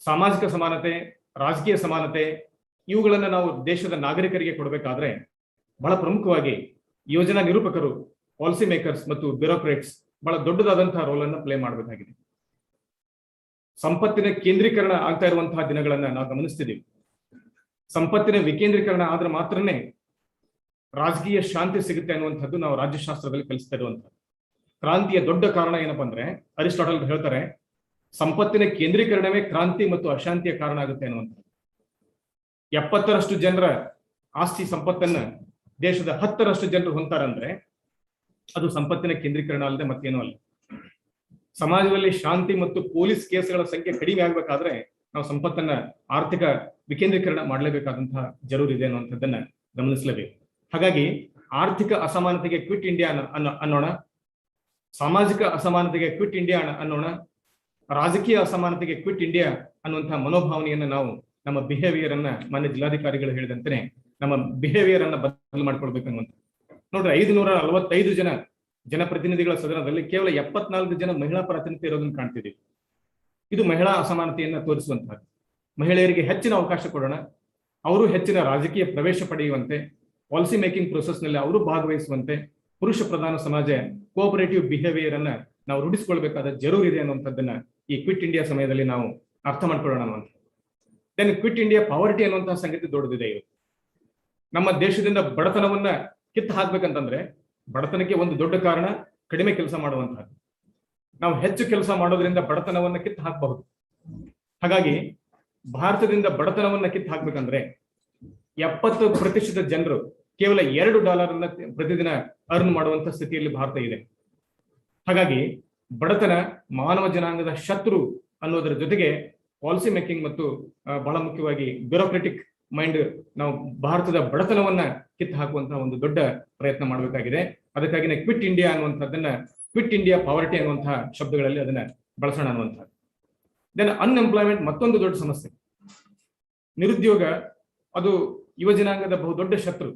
ಸಾಮಾಜಿಕ ಸಮಾನತೆ, ರಾಜಕೀಯ ಸಮಾನತೆ ಇವುಗಳನ್ನ ನಾವು ದೇಶದ ನಾಗರಿಕರಿಗೆ ಕೊಡಬೇಕಾದ್ರೆ ಬಹಳ ಪ್ರಮುಖವಾಗಿ ಯೋಜನಾ ನಿರೂಪಕರು, ಪಾಲಿಸಿ ಮೇಕರ್ಸ್ ಮತ್ತು ಬ್ಯೂರೋಕ್ರೇಟ್ಸ್ ಬಹಳ ದೊಡ್ಡದಾದಂತಹ ರೋಲ್ ಅನ್ನು ಪ್ಲೇ ಮಾಡಬೇಕಾಗಿದೆ. ಸಂಪತ್ತಿನ ಕೇಂದ್ರೀಕರಣ ಆಗ್ತಾ ಇರುವಂತಹ ದಿನಗಳನ್ನ ನಾವು ಗಮನಿಸ್ತಿದ್ದೀವಿ. ಸಂಪತ್ತಿನ ವಿಕೇಂದ್ರೀಕರಣ ಆದ್ರೆ ಮಾತ್ರನೇ ರಾಜಕೀಯ ಶಾಂತಿ ಸಿಗುತ್ತೆ ಅನ್ನುವಂಥದ್ದು ನಾವು ರಾಜ್ಯಶಾಸ್ತ್ರದಲ್ಲಿ ಕಲಿಸ್ತಾ ಇರುವಂಥದ್ದು. ಕ್ರಾಂತಿಯ ದೊಡ್ಡ ಕಾರಣ ಏನಪ್ಪಾ ಅಂದ್ರೆ, ಅರಿಸ್ಟಾಟಲ್ ಹೇಳ್ತಾರೆ, ಸಂಪತ್ತಿನ ಕೇಂದ್ರೀಕರಣವೇ ಕ್ರಾಂತಿ ಮತ್ತು ಅಶಾಂತಿಯ ಕಾರಣ ಆಗುತ್ತೆ ಅನ್ನುವಂಥದ್ದು. 70ರಷ್ಟು ಜನರ ಆಸ್ತಿ ಸಂಪತ್ತನ್ನ ದೇಶದ 10ರಷ್ಟು ಜನರು ಹೊಂತಾರಂದ್ರೆ ಅದು ಸಂಪತ್ತಿನ ಕೇಂದ್ರೀಕರಣ ಅಲ್ಲದೆ ಮತ್ತೇನೂ ಅಲ್ಲ. ಸಮಾಜದಲ್ಲಿ ಶಾಂತಿ ಮತ್ತು ಪೊಲೀಸ್ ಕೇಸ್ಗಳ ಸಂಖ್ಯೆ ಕಡಿಮೆ ಆಗ್ಬೇಕಾದ್ರೆ ನಾವು ಸಂಪತ್ತನ್ನ ಆರ್ಥಿಕ ವಿಕೇಂದ್ರೀಕರಣ ಮಾಡಲೇಬೇಕಾದಂತಹ ಜರೂರಿದೆ ಅನ್ನುವಂಥದ್ದನ್ನ ಗಮನಿಸಲೇಬೇಕು. ಹಾಗಾಗಿ ಆರ್ಥಿಕ ಅಸಮಾನತೆಗೆ ಕ್ವಿಟ್ ಇಂಡಿಯಾ ಅನ್ನೋಣ, ಸಾಮಾಜಿಕ ಅಸಮಾನತೆಗೆ ಕ್ವಿಟ್ ಇಂಡಿಯಾ ಅನ್ನೋಣ, ರಾಜಕೀಯ ಅಸಮಾನತೆಗೆ ಕ್ವಿಟ್ ಇಂಡಿಯಾ ಅನ್ನುವಂತಹ ಮನೋಭಾವನೆಯನ್ನು ನಾವು ನಮ್ಮ ಬಿಹೇವಿಯರ್ ಅನ್ನ ಮಾನ್ಯ ಜಿಲ್ಲಾಧಿಕಾರಿಗಳು ಹೇಳಿದಂತೆ ನಮ್ಮ ಬಿಹೇವಿಯರ್ ಅನ್ನ ಬದಲು ಮಾಡ್ಕೊಳ್ಬೇಕನ್ನುವಂತ. ನೋಡ್ರಿ, 545 ಜನಪ್ರತಿನಿಧಿಗಳ ಸದನದಲ್ಲಿ ಕೇವಲ 74 ಜನ ಮಹಿಳಾ ಪ್ರಾತಿನಿಧ್ಯ ಇರೋದನ್ನು ಕಾಣ್ತಿದ್ದೀವಿ. ಇದು ಮಹಿಳಾ ಅಸಮಾನತೆಯನ್ನ ತೋರಿಸುವಂತಹ. ಮಹಿಳೆಯರಿಗೆ ಹೆಚ್ಚಿನ ಅವಕಾಶ ಕೊಡೋಣ, ಅವರು ಹೆಚ್ಚಿನ ರಾಜಕೀಯ ಪ್ರವೇಶ ಪಡೆಯುವಂತೆ, ಪಾಲಿಸಿ ಮೇಕಿಂಗ್ ಪ್ರೊಸೆಸ್ ನಲ್ಲಿ ಅವರು ಭಾಗವಹಿಸುವಂತೆ, ಪುರುಷ ಪ್ರಧಾನ ಸಮಾಜ ಕೋಆಪರೇಟಿವ್ ಬಿಹೇವಿಯರ್ ಅನ್ನ ನಾವು ರೂಢಿಸಿಕೊಳ್ಬೇಕಾದ ಜರೂರು ಇದೆ ಅನ್ನುವಂಥದ್ದನ್ನ ಈ ಕ್ವಿಟ್ ಇಂಡಿಯಾ ಸಮಯದಲ್ಲಿ ನಾವು ಅರ್ಥ ಮಾಡ್ಕೊಳ್ಳೋಣ ಅನ್ನುವಂಥ. ದೆನ್ ಕ್ವಿಟ್ ಇಂಡಿಯಾ ಪಾವರ್ಟಿ ಅನ್ನುವಂತಹ ಸಂಗತಿ ದೊಡ್ಡದಿದೆ. ಇವತ್ತು ನಮ್ಮ ದೇಶದಿಂದ ಬಡತನವನ್ನ ಕಿತ್ತು ಹಾಕ್ಬೇಕಂತಂದ್ರೆ ಬಡತನಕ್ಕೆ ಒಂದು ದೊಡ್ಡ ಕಾರಣ ಕಡಿಮೆ ಕೆಲಸ ಮಾಡುವಂತಹದ್ದು. ನಾವು ಹೆಚ್ಚು ಕೆಲಸ ಮಾಡೋದ್ರಿಂದ ಬಡತನವನ್ನ ಕಿತ್ತು ಹಾಕಬಹುದು. ಹಾಗಾಗಿ ಭಾರತದಿಂದ ಬಡತನವನ್ನ ಕಿತ್ತು ಹಾಕ್ಬೇಕಂದ್ರೆ 70% ಜನರು ಕೇವಲ $2 ಅನ್ನ ಪ್ರತಿದಿನ ಅರ್ನ್ ಮಾಡುವಂತ ಸ್ಥಿತಿಯಲ್ಲಿ ಭಾರತ ಇದೆ. ಹಾಗಾಗಿ ಬಡತನ ಮಾನವ ಜನಾಂಗದ ಶತ್ರು ಅನ್ನೋದರ ಜೊತೆಗೆ ಪಾಲಿಸಿ ಮೇಕಿಂಗ್ ಮತ್ತು ಬಹಳ ಮುಖ್ಯವಾಗಿ ಬ್ಯೂರೋಕ್ರೆಟಿಕ್ ಮೈಂಡ್ ನಾವು ಭಾರತದ ಬಡತನವನ್ನ ಕಿತ್ತು ಹಾಕುವಂತಹ ಒಂದು ದೊಡ್ಡ ಪ್ರಯತ್ನ ಮಾಡಬೇಕಾಗಿದೆ. ಅದಕ್ಕಾಗಿನೇ ಕ್ವಿಟ್ ಇಂಡಿಯಾ ಅನ್ನುವಂಥದ್ದನ್ನ ಕ್ವಿಟ್ ಇಂಡಿಯಾ ಪಾವರ್ಟಿ ಅನ್ನುವಂತಹ ಶಬ್ದಗಳಲ್ಲಿ ಅದನ್ನ ಬಳಸೋಣ ಅನ್ನುವಂಥದ್ದು. ದೆನ್ ಅನ್ಎಂಪ್ಲಾಯ್ಮೆಂಟ್ ಮತ್ತೊಂದು ದೊಡ್ಡ ಸಮಸ್ಯೆ. ನಿರುದ್ಯೋಗ ಅದು ಯುವ ಜನಾಂಗದ ಬಹುದೊಡ್ಡ ಶತ್ರು.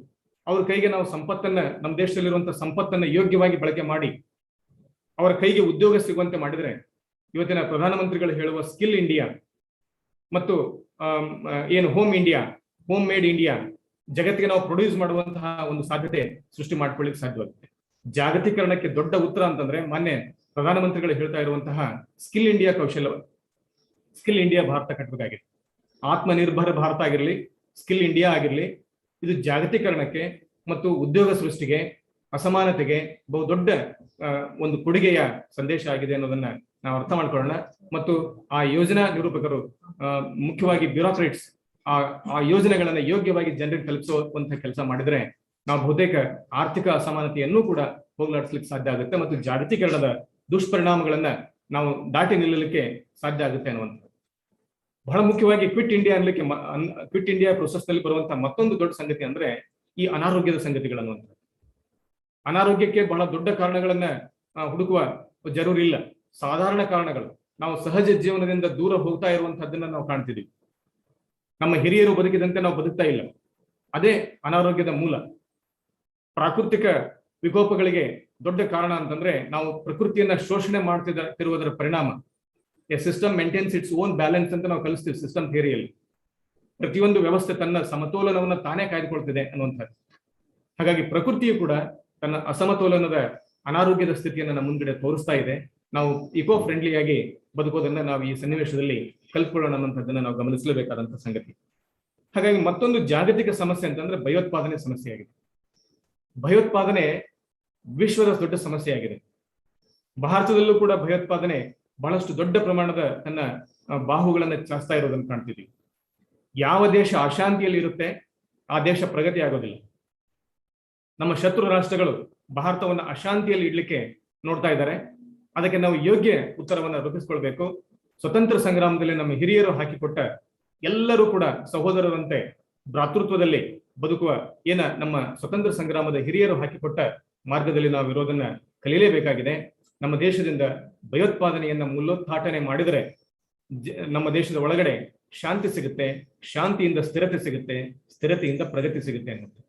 ಅವ್ರ ಕೈಗೆ ನಾವು ಸಂಪತ್ತನ್ನ, ನಮ್ಮ ದೇಶದಲ್ಲಿರುವಂತಹ ಸಂಪತ್ತನ್ನ ಯೋಗ್ಯವಾಗಿ ಬಳಕೆ ಮಾಡಿ ಅವರ ಕೈಗೆ ಉದ್ಯೋಗ ಸಿಗುವಂತೆ ಮಾಡಿದ್ರೆ ಇವತ್ತಿನ ಪ್ರಧಾನಮಂತ್ರಿಗಳು ಹೇಳುವ ಸ್ಕಿಲ್ ಇಂಡಿಯಾ ಮತ್ತು ಏನು home India, home made India, ಜಗತ್ತಿಗೆ ನಾವು ಪ್ರೊಡ್ಯೂಸ್ ಮಾಡುವಂತಹ ಒಂದು ಸಾಧ್ಯತೆ ಸೃಷ್ಟಿ ಮಾಡ್ಕೊಳ್ಳಿಕ್ಕೆ ಸಾಧ್ಯವಾಗುತ್ತೆ. ಜಾಗತೀಕರಣಕ್ಕೆ ದೊಡ್ಡ ಉತ್ತರ ಅಂತಂದ್ರೆ ಮಾನ್ಯ ಪ್ರಧಾನಮಂತ್ರಿಗಳು ಹೇಳ್ತಾ ಇರುವಂತಹ ಸ್ಕಿಲ್ ಇಂಡಿಯಾ ಕೌಶಲ್ಯ, ಸ್ಕಿಲ್ ಇಂಡಿಯಾ ಭಾರತ ಕಟ್ಟಬೇಕಾಗಿದೆ. ಆತ್ಮನಿರ್ಭರ ಭಾರತ ಆಗಿರಲಿ, ಸ್ಕಿಲ್ ಇಂಡಿಯಾ ಆಗಿರಲಿ, ಇದು ಜಾಗತೀಕರಣಕ್ಕೆ ಮತ್ತು ಉದ್ಯೋಗ ಸೃಷ್ಟಿಗೆ, ಅಸಮಾನತೆಗೆ ಬಹುದೊಡ್ಡ ಒಂದು ಕೊಡುಗೆಯ ಸಂದೇಶ ಆಗಿದೆ ಅನ್ನೋದನ್ನ ನಾವು ಅರ್ಥ ಮಾಡ್ಕೊಳ್ಳೋಣ. ಮತ್ತು ಆ ಯೋಜನಾ ನಿರೂಪಕರು, ಮುಖ್ಯವಾಗಿ ಬ್ಯೂರೋಕ್ರೇಟ್ಸ್, ಆ ಯೋಜನೆಗಳನ್ನ ಯೋಗ್ಯವಾಗಿ ಜನರಿಗೆ ತಲುಪಿಸುವಂತಹ ಕೆಲಸ ಮಾಡಿದ್ರೆ ನಾವು ಬಹುತೇಕ ಆರ್ಥಿಕ ಅಸಮಾನತೆಯನ್ನು ಕೂಡ ಹೋಗಲಾಡಿಸ್ಲಿಕ್ಕೆ ಸಾಧ್ಯ ಆಗುತ್ತೆ ಮತ್ತು ಜಾಗತೀಕರಣದ ದುಷ್ಪರಿಣಾಮಗಳನ್ನ ನಾವು ದಾಟಿ ನಿಲ್ಲಲಿಕ್ಕೆ ಸಾಧ್ಯ ಆಗುತ್ತೆ ಅನ್ನುವಂಥದ್ದು. ಬಹಳ ಮುಖ್ಯವಾಗಿ ಕ್ವಿಟ್ ಇಂಡಿಯಾ ಅನ್ಲಿಕ್ಕೆ ಕ್ವಿಟ್ ಇಂಡಿಯಾ ಪ್ರೊಸೆಸ್ ನಲ್ಲಿ ಬರುವಂತಹ ಮತ್ತೊಂದು ದೊಡ್ಡ ಸಂಗತಿ ಅಂದ್ರೆ ಈ ಅನಾರೋಗ್ಯದ ಸಂಗತಿಗಳನ್ನುವಂಥದ್ದು. ಅನಾರೋಗ್ಯಕ್ಕೆ ಬಹಳ ದೊಡ್ಡ ಕಾರಣಗಳನ್ನ ಹುಡುಕುವ ಜರೂರಿ ಇಲ್ಲ. ಸಾಧಾರಣ ಕಾರಣಗಳು, ನಾವು ಸಹಜ ಜೀವನದಿಂದ ದೂರ ಹೋಗ್ತಾ ಇರುವಂತಹದ್ದನ್ನ ನಾವು ಕಾಣ್ತಿದ್ದೀವಿ. ನಮ್ಮ ಹಿರಿಯರು ಬದುಕಿದಂತೆ ನಾವು ಬದುಕ್ತಾ ಇಲ್ಲ. ಅದೇ ಅನಾರೋಗ್ಯದ ಮೂಲ. ಪ್ರಾಕೃತಿಕ ವಿಕೋಪಗಳಿಗೆ ದೊಡ್ಡ ಕಾರಣ ಅಂತಂದ್ರೆ ನಾವು ಪ್ರಕೃತಿಯನ್ನ ಶೋಷಣೆ ಮಾಡ್ತಿರುವುದರ ಪರಿಣಾಮ. A system maintains its own balance ಅಂತ ನಾವು ಕಲಿಸ್ತೀವಿ ಸಿಸ್ಟಮ್ ಥಿಯರಿಯಲ್ಲಿ. ಪ್ರತಿಯೊಂದು ವ್ಯವಸ್ಥೆ ತನ್ನ ಸಮತೋಲನವನ್ನ ತಾನೇ ಕಾಯ್ದುಕೊಳ್ತಿದೆ ಅನ್ನುವಂಥದ್ದು. ಹಾಗಾಗಿ ಪ್ರಕೃತಿಯು ಕೂಡ ತನ್ನ ಅಸಮತೋಲನದ ಅನಾರೋಗ್ಯದ ಸ್ಥಿತಿಯನ್ನು ನಮ್ಮ ಮುಂದ್ಗಡೆ ತೋರಿಸ್ತಾ ಇದೆ. ನಾವು ಇಕೋ ಫ್ರೆಂಡ್ಲಿ ಆಗಿ ಬದುಕೋದನ್ನ ನಾವು ಈ ಸನ್ನಿವೇಶದಲ್ಲಿ ಕಲ್ತ್ಕೊಳ್ಳೋಣ ಅನ್ನೋಂಥದ್ದನ್ನ ನಾವು ಗಮನಿಸಲೇಬೇಕಾದಂತಹ ಸಂಗತಿ. ಹಾಗಾಗಿ ಮತ್ತೊಂದು ಜಾಗತಿಕ ಸಮಸ್ಯೆ ಅಂತಂದ್ರೆ ಭಯೋತ್ಪಾದನೆ ಸಮಸ್ಯೆ ಆಗಿದೆ. ಭಯೋತ್ಪಾದನೆ ವಿಶ್ವದ ದೊಡ್ಡ ಸಮಸ್ಯೆ ಆಗಿದೆ. ಭಾರತದಲ್ಲೂ ಕೂಡ ಭಯೋತ್ಪಾದನೆ ಬಹಳಷ್ಟು ದೊಡ್ಡ ಪ್ರಮಾಣದ ತನ್ನ ಬಾಹುಗಳನ್ನ ಚಾಚ್ತಾ ಇರೋದನ್ನು ಕಾಣ್ತಿದ್ವಿ. ಯಾವ ದೇಶ ಅಶಾಂತಿಯಲ್ಲಿ ಇರುತ್ತೆ ಆ ದೇಶ ಪ್ರಗತಿ ಆಗೋದಿಲ್ಲ. ನಮ್ಮ ಶತ್ರು ರಾಷ್ಟ್ರಗಳು ಭಾರತವನ್ನು ಅಶಾಂತಿಯಲ್ಲಿ ಇಡ್ಲಿಕ್ಕೆ ನೋಡ್ತಾ ಇದ್ದಾರೆ. ಅದಕ್ಕೆ ನಾವು ಯೋಗ್ಯ ಉತ್ತರವನ್ನು ರೂಪಿಸ್ಕೊಳ್ಬೇಕು. ಸ್ವತಂತ್ರ ಸಂಗ್ರಾಮದಲ್ಲಿ ನಮ್ಮ ಹಿರಿಯರು ಹಾಕಿಕೊಟ್ಟ, ಎಲ್ಲರೂ ಕೂಡ ಸಹೋದರರಂತೆ ಭ್ರಾತೃತ್ವದಲ್ಲಿ ಬದುಕುವ ನಮ್ಮ ಸ್ವತಂತ್ರ ಸಂಗ್ರಾಮದ ಹಿರಿಯರು ಹಾಕಿಕೊಟ್ಟ ಮಾರ್ಗದಲ್ಲಿ ನಾವು ಇರೋದನ್ನ ಕಲಿಯಲೇಬೇಕಾಗಿದೆ. ನಮ್ಮ ದೇಶದಿಂದ ಭಯೋತ್ಪಾದನೆಯನ್ನ ಮೂಲೋತ್ಪಾಟನೆ ಮಾಡಿದರೆ ನಮ್ಮ ದೇಶದ ಒಳಗಡೆ ಶಾಂತಿ ಸಿಗುತ್ತೆ, ಶಾಂತಿಯಿಂದ ಸ್ಥಿರತೆ ಸಿಗುತ್ತೆ, ಸ್ಥಿರತೆಯಿಂದ ಪ್ರಗತಿ ಸಿಗುತ್ತೆ ಅನ್ನೋದು.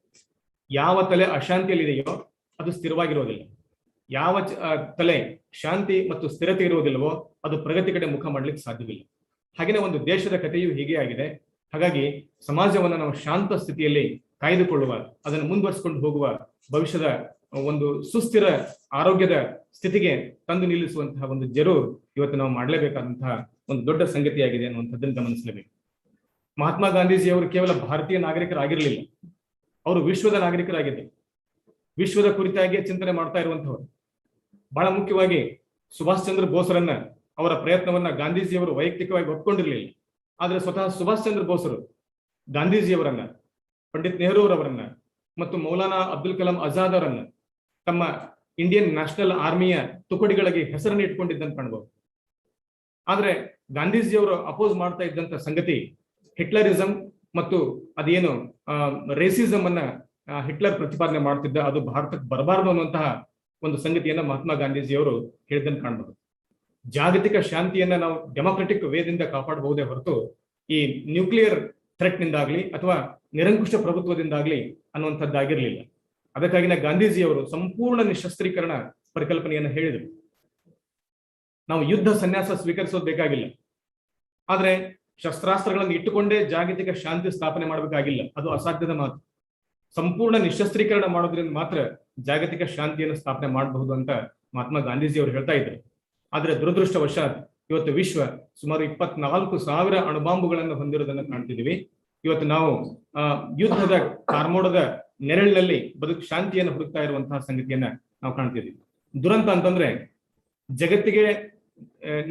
ಯಾವ ತಲೆ ಅಶಾಂತಿಯಲ್ಲಿದೆಯೋ ಅದು ಸ್ಥಿರವಾಗಿರೋದಿಲ್ಲ. ಯಾವ ತಲೆ ಶಾಂತಿ ಮತ್ತು ಸ್ಥಿರತೆ ಇರುವುದಿಲ್ಲವೋ ಅದು ಪ್ರಗತಿ ಕಡೆ ಮುಖ ಮಾಡ್ಲಿಕ್ಕೆ ಸಾಧ್ಯವಿಲ್ಲ. ಹಾಗೆಯೇ ಒಂದು ದೇಶದ ಕಥೆಯು ಹೀಗೆ ಆಗಿದೆ. ಹಾಗಾಗಿ ಸಮಾಜವನ್ನು ನಾವು ಶಾಂತ ಸ್ಥಿತಿಯಲ್ಲಿ ಕಾಯ್ದುಕೊಳ್ಳುವ, ಅದನ್ನು ಮುಂದುವರಿಸಿಕೊಂಡು ಹೋಗುವ, ಭವಿಷ್ಯದ ಒಂದು ಸುಸ್ಥಿರ ಆರೋಗ್ಯದ ಸ್ಥಿತಿಗೆ ತಂದು ನಿಲ್ಲಿಸುವಂತಹ ಒಂದು ಜರೂರು ಇವತ್ತು ನಾವು ಮಾಡಲೇಬೇಕಾದಂತಹ ಒಂದು ದೊಡ್ಡ ಸಂಗತಿಯಾಗಿದೆ ಅನ್ನುವಂಥದ್ದನ್ನು ಗಮನಿಸಲೇಬೇಕು. ಮಹಾತ್ಮ ಗಾಂಧೀಜಿಯವರು ಕೇವಲ ಭಾರತೀಯ ನಾಗರಿಕರಾಗಿರಲಿಲ್ಲ, ಅವರು ವಿಶ್ವದ ನಾಗರಿಕರಾಗಿದ್ದರು. ವಿಶ್ವದ ಕುರಿತಾಗಿ ಚಿಂತನೆ ಮಾಡ್ತಾ ಇರುವಂತಹವರು. ಬಹಳ ಮುಖ್ಯವಾಗಿ ಸುಭಾಷ್ ಚಂದ್ರ ಬೋಸರನ್ನ, ಅವರ ಪ್ರಯತ್ನವನ್ನ ಗಾಂಧೀಜಿಯವರು ವೈಯಕ್ತಿಕವಾಗಿ ಒಪ್ಕೊಂಡಿರಲಿಲ್ಲ. ಆದ್ರೆ ಸ್ವತಃ ಸುಭಾಷ್ ಚಂದ್ರ ಬೋಸರು ಗಾಂಧೀಜಿಯವರನ್ನ, ಪಂಡಿತ್ ನೆಹರೂರವರನ್ನ ಮತ್ತು ಮೌಲಾನಾ ಅಬ್ದುಲ್ ಕಲಾಂ ಆಜಾದ್ ಅವರನ್ನ ತಮ್ಮ ಇಂಡಿಯನ್ ನ್ಯಾಷನಲ್ ಆರ್ಮಿಯ ತುಕಡಿಗಳಿಗೆ ಹೆಸರನ್ನು ಇಟ್ಕೊಂಡಿದ್ದಂತ ಕಾಣಬಹುದು. ಆದ್ರೆ ಗಾಂಧೀಜಿಯವರು ಅಪೋಸ್ ಮಾಡ್ತಾ ಇದ್ದಂತ ಸಂಗತಿ ಹಿಟ್ಲರಿಸಂ ಮತ್ತು ಅದೇನು ರೇಸಿಸಂ ಅನ್ನ ಹಿಟ್ಲರ್ ಪ್ರತಿಪಾದನೆ ಮಾಡ್ತಿದ್ದ ಅದು ಭಾರತಕ್ಕೆ ಬರಬಾರದು ಅನ್ನುವಂತಹ ಒಂದು ಸಂಗತಿಯನ್ನ ಮಹಾತ್ಮ ಗಾಂಧೀಜಿಯವರು ಹೇಳಿದ್ದನ್ನು ಕಾಣಬಹುದು. ಜಾಗತಿಕ ಶಾಂತಿಯನ್ನ ನಾವು ಡೆಮಾಕ್ರೆಟಿಕ್ ವೇದಿಂದ ಕಾಪಾಡಬಹುದೇ ಹೊರತು ಈ ನ್ಯೂಕ್ಲಿಯರ್ ಥ್ರೆಟ್ ನಿಂದಾಗ್ಲಿ ಅಥವಾ ನಿರಂಕುಶ ಪ್ರಭುತ್ವದಿಂದಾಗ್ಲಿ ಅನ್ನುವಂಥದ್ದಾಗಿರ್ಲಿಲ್ಲ. ಅದಕ್ಕಾಗಿನ ಗಾಂಧೀಜಿಯವರು ಸಂಪೂರ್ಣ ನಿಶಸ್ತ್ರೀಕರಣ ಪರಿಕಲ್ಪನೆಯನ್ನು ಹೇಳಿದರು. ನಾವು ಯುದ್ಧ ಸನ್ಯಾಸ ಸ್ವೀಕರಿಸೋದು ಬೇಕಾಗಿಲ್ಲ, ಆದ್ರೆ ಶಸ್ತ್ರಾಸ್ತ್ರಗಳನ್ನು ಇಟ್ಟುಕೊಂಡೇ ಜಾಗತಿಕ ಶಾಂತಿ ಸ್ಥಾಪನೆ ಮಾಡಬೇಕಾಗಿಲ್ಲ, ಅದು ಅಸಾಧ್ಯದ ಮಾತು. ಸಂಪೂರ್ಣ ನಿಶಸ್ತ್ರೀಕರಣ ಮಾಡೋದ್ರಿಂದ ಮಾತ್ರ ಜಾಗತಿಕ ಶಾಂತಿಯನ್ನು ಸ್ಥಾಪನೆ ಮಾಡಬಹುದು ಅಂತ ಮಹಾತ್ಮ ಗಾಂಧೀಜಿಯವರು ಹೇಳ್ತಾ ಇದ್ದಾರೆ. ಆದ್ರೆ ದುರದೃಷ್ಟವಶಾತ್ ಇವತ್ತು ವಿಶ್ವ ಸುಮಾರು 24,000 ಅಣುಬಾಂಬುಗಳನ್ನು ಹೊಂದಿರೋದನ್ನು ಕಾಣ್ತಿದ್ದೀವಿ. ಇವತ್ತು ನಾವು ಯುದ್ಧದ ಕಾರ್ಮೋಡದ ನೆರಳಿನಲ್ಲಿ ಶಾಂತಿಯನ್ನು ಹುಡುಕ್ತಾ ಇರುವಂತಹ ಸಂಗತಿಯನ್ನ ನಾವು ಕಾಣ್ತಿದ್ದೀವಿ. ದುರಂತ ಅಂತಂದ್ರೆ ಜಗತ್ತಿಗೆ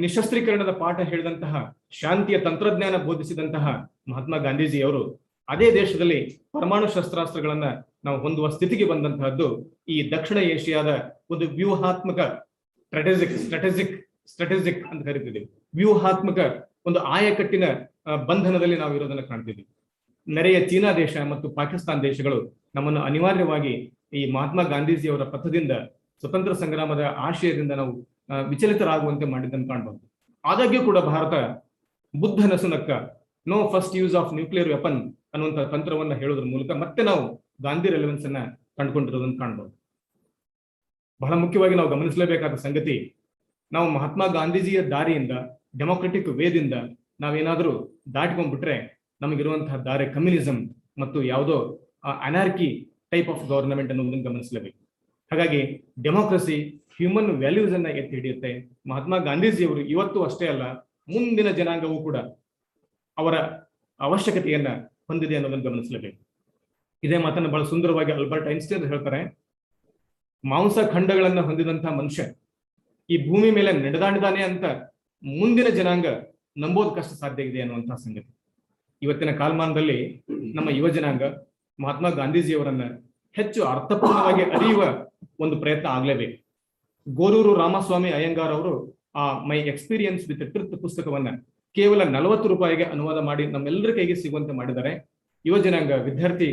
ನಿಶಸ್ತ್ರೀಕರಣದ ಪಾಠ ಹೇಳಿದಂತಹ, ಶಾಂತಿಯ ತಂತ್ರಜ್ಞಾನ ಬೋಧಿಸಿದಂತಹ ಮಹಾತ್ಮ ಗಾಂಧೀಜಿಯವರು ಅದೇ ದೇಶದಲ್ಲಿ ಪರಮಾಣು ಶಸ್ತ್ರಾಸ್ತ್ರಗಳನ್ನ ನಾವು ಹೊಂದುವ ಸ್ಥಿತಿಗೆ ಬಂದಂತಹದ್ದು ಈ ದಕ್ಷಿಣ ಏಷ್ಯಾದ ಒಂದು ವ್ಯೂಹಾತ್ಮಕ ಸ್ಟ್ರಾಟಜಿಕ್ ಅಂತ ಕರಿತಿದ್ದೀವಿ. ವ್ಯೂಹಾತ್ಮಕ ಒಂದು ಆಯಕಟ್ಟಿನ ಬಂಧನದಲ್ಲಿ ನಾವು ಇರೋದನ್ನ ಕಾಣ್ತಿದ್ದೀವಿ. ನೆರೆಯ ಚೀನಾ ದೇಶ ಮತ್ತು ಪಾಕಿಸ್ತಾನ ದೇಶಗಳು ನಮ್ಮನ್ನು ಅನಿವಾರ್ಯವಾಗಿ ಈ ಮಹಾತ್ಮ ಗಾಂಧೀಜಿಯವರ ಪಥದಿಂದ, ಸ್ವತಂತ್ರ ಸಂಗ್ರಾಮದ ಆಶಯದಿಂದ ನಾವು ವಿಚಲಿತರಾಗುವಂತೆ ಮಾಡಿದ್ದನ್ನು ಕಾಣಬಹುದು. ಆದಾಗ್ಯೂ ಕೂಡ ಭಾರತ ಬುದ್ಧ ನಸುನಕ್ಕ no first use of nuclear weapon ಅನ್ನುವಂಥ ತಂತ್ರವನ್ನ ಹೇಳೋದ್ರ ಮೂಲಕ ಮತ್ತೆ ನಾವು ಗಾಂಧಿ ರೆಲೆವೆನ್ಸ್ ಅನ್ನ ಕಂಡುಕೊಂಡಿರೋದನ್ನು ಕಾಣಬಹುದು. ಬಹಳ ಮುಖ್ಯವಾಗಿ ನಾವು ಗಮನಿಸಲೇಬೇಕಾದ ಸಂಗತಿ, ನಾವು ಮಹಾತ್ಮ ಗಾಂಧೀಜಿಯ ದಾರಿಯಿಂದ, ಡೆಮೊಕ್ರೆಟಿಕ್ ವೇದಿಂದ ನಾವೇನಾದರೂ ದಾಟ್ಕೊಂಡ್ಬಿಟ್ರೆ ನಮಗಿರುವಂತಹ ದಾರಿ ಕಮ್ಯುನಿಸಂ ಮತ್ತು ಯಾವುದೋ ಅನಾರ್ಕಿ ಟೈಪ್ ಆಫ್ ಗವರ್ನಮೆಂಟ್ ಅನ್ನೋದನ್ನು ಗಮನಿಸಲೇಬೇಕು. ಹಾಗಾಗಿ ಡೆಮೋಕ್ರಸಿ ಹ್ಯೂಮನ್ ವ್ಯಾಲ್ಯೂಸ್ ಅನ್ನ ಎತ್ತಿ ಹಿಡಿಯುತ್ತೆ. ಮಹಾತ್ಮ ಗಾಂಧೀಜಿಯವರು ಇವತ್ತು ಅಷ್ಟೇ ಅಲ್ಲ, ಮುಂದಿನ ಜನಾಂಗವೂ ಕೂಡ ಅವರ ಅವಶ್ಯಕತೆಯನ್ನ ಹೊಂದಿದೆ ಅನ್ನೋದನ್ನು ಗಮನಿಸಲೇಬೇಕು. ಇದೇ ಮಾತನ್ನು ಬಹಳ ಸುಂದರವಾಗಿ ಆಲ್ಬರ್ಟ್ ಐನ್ಸ್ಟೈನ್ ಹೇಳ್ತಾರೆ, ಮಾಂಸ ಖಂಡಗಳನ್ನ ಹೊಂದಿದಂತಹ ಮನುಷ್ಯ ಈ ಭೂಮಿ ಮೇಲೆ ನಡೆದಾಡಿದಾನೆ ಅಂತ ಮುಂದಿನ ಜನಾಂಗ ನಂಬೋದು ಕಷ್ಟ ಸಾಧ್ಯ ಇದೆ ಅನ್ನುವಂತಹ ಸಂಗತಿ. ಇವತ್ತಿನ ಕಾಲಮಾನದಲ್ಲಿ ನಮ್ಮ ಯುವ ಜನಾಂಗ ಮಹಾತ್ಮ ಗಾಂಧೀಜಿಯವರನ್ನ ಹೆಚ್ಚು ಅರ್ಥಪೂರ್ಣವಾಗಿ ಅರಿಯುವ ಒಂದು ಪ್ರಯತ್ನ ಆಗ್ಲೇಬೇಕು. ಗೋರೂರು ರಾಮಸ್ವಾಮಿ ಅಯ್ಯಂಗಾರ್ ಅವರು ಮೈ ಎಕ್ಸ್ಪೀರಿಯನ್ಸ್ ವಿತ್ ಟ್ರುತ್ ಪುಸ್ತಕವನ್ನ ಕೇವಲ 40 ರೂಪಾಯಿಗೆ ಅನುವಾದ ಮಾಡಿ ನಮ್ಮೆಲ್ಲರ ಕೈಗೆ ಸಿಗುವಂತೆ ಮಾಡಿದ್ದಾರೆ. ಯುವ ಜನಾಂಗ, ವಿದ್ಯಾರ್ಥಿ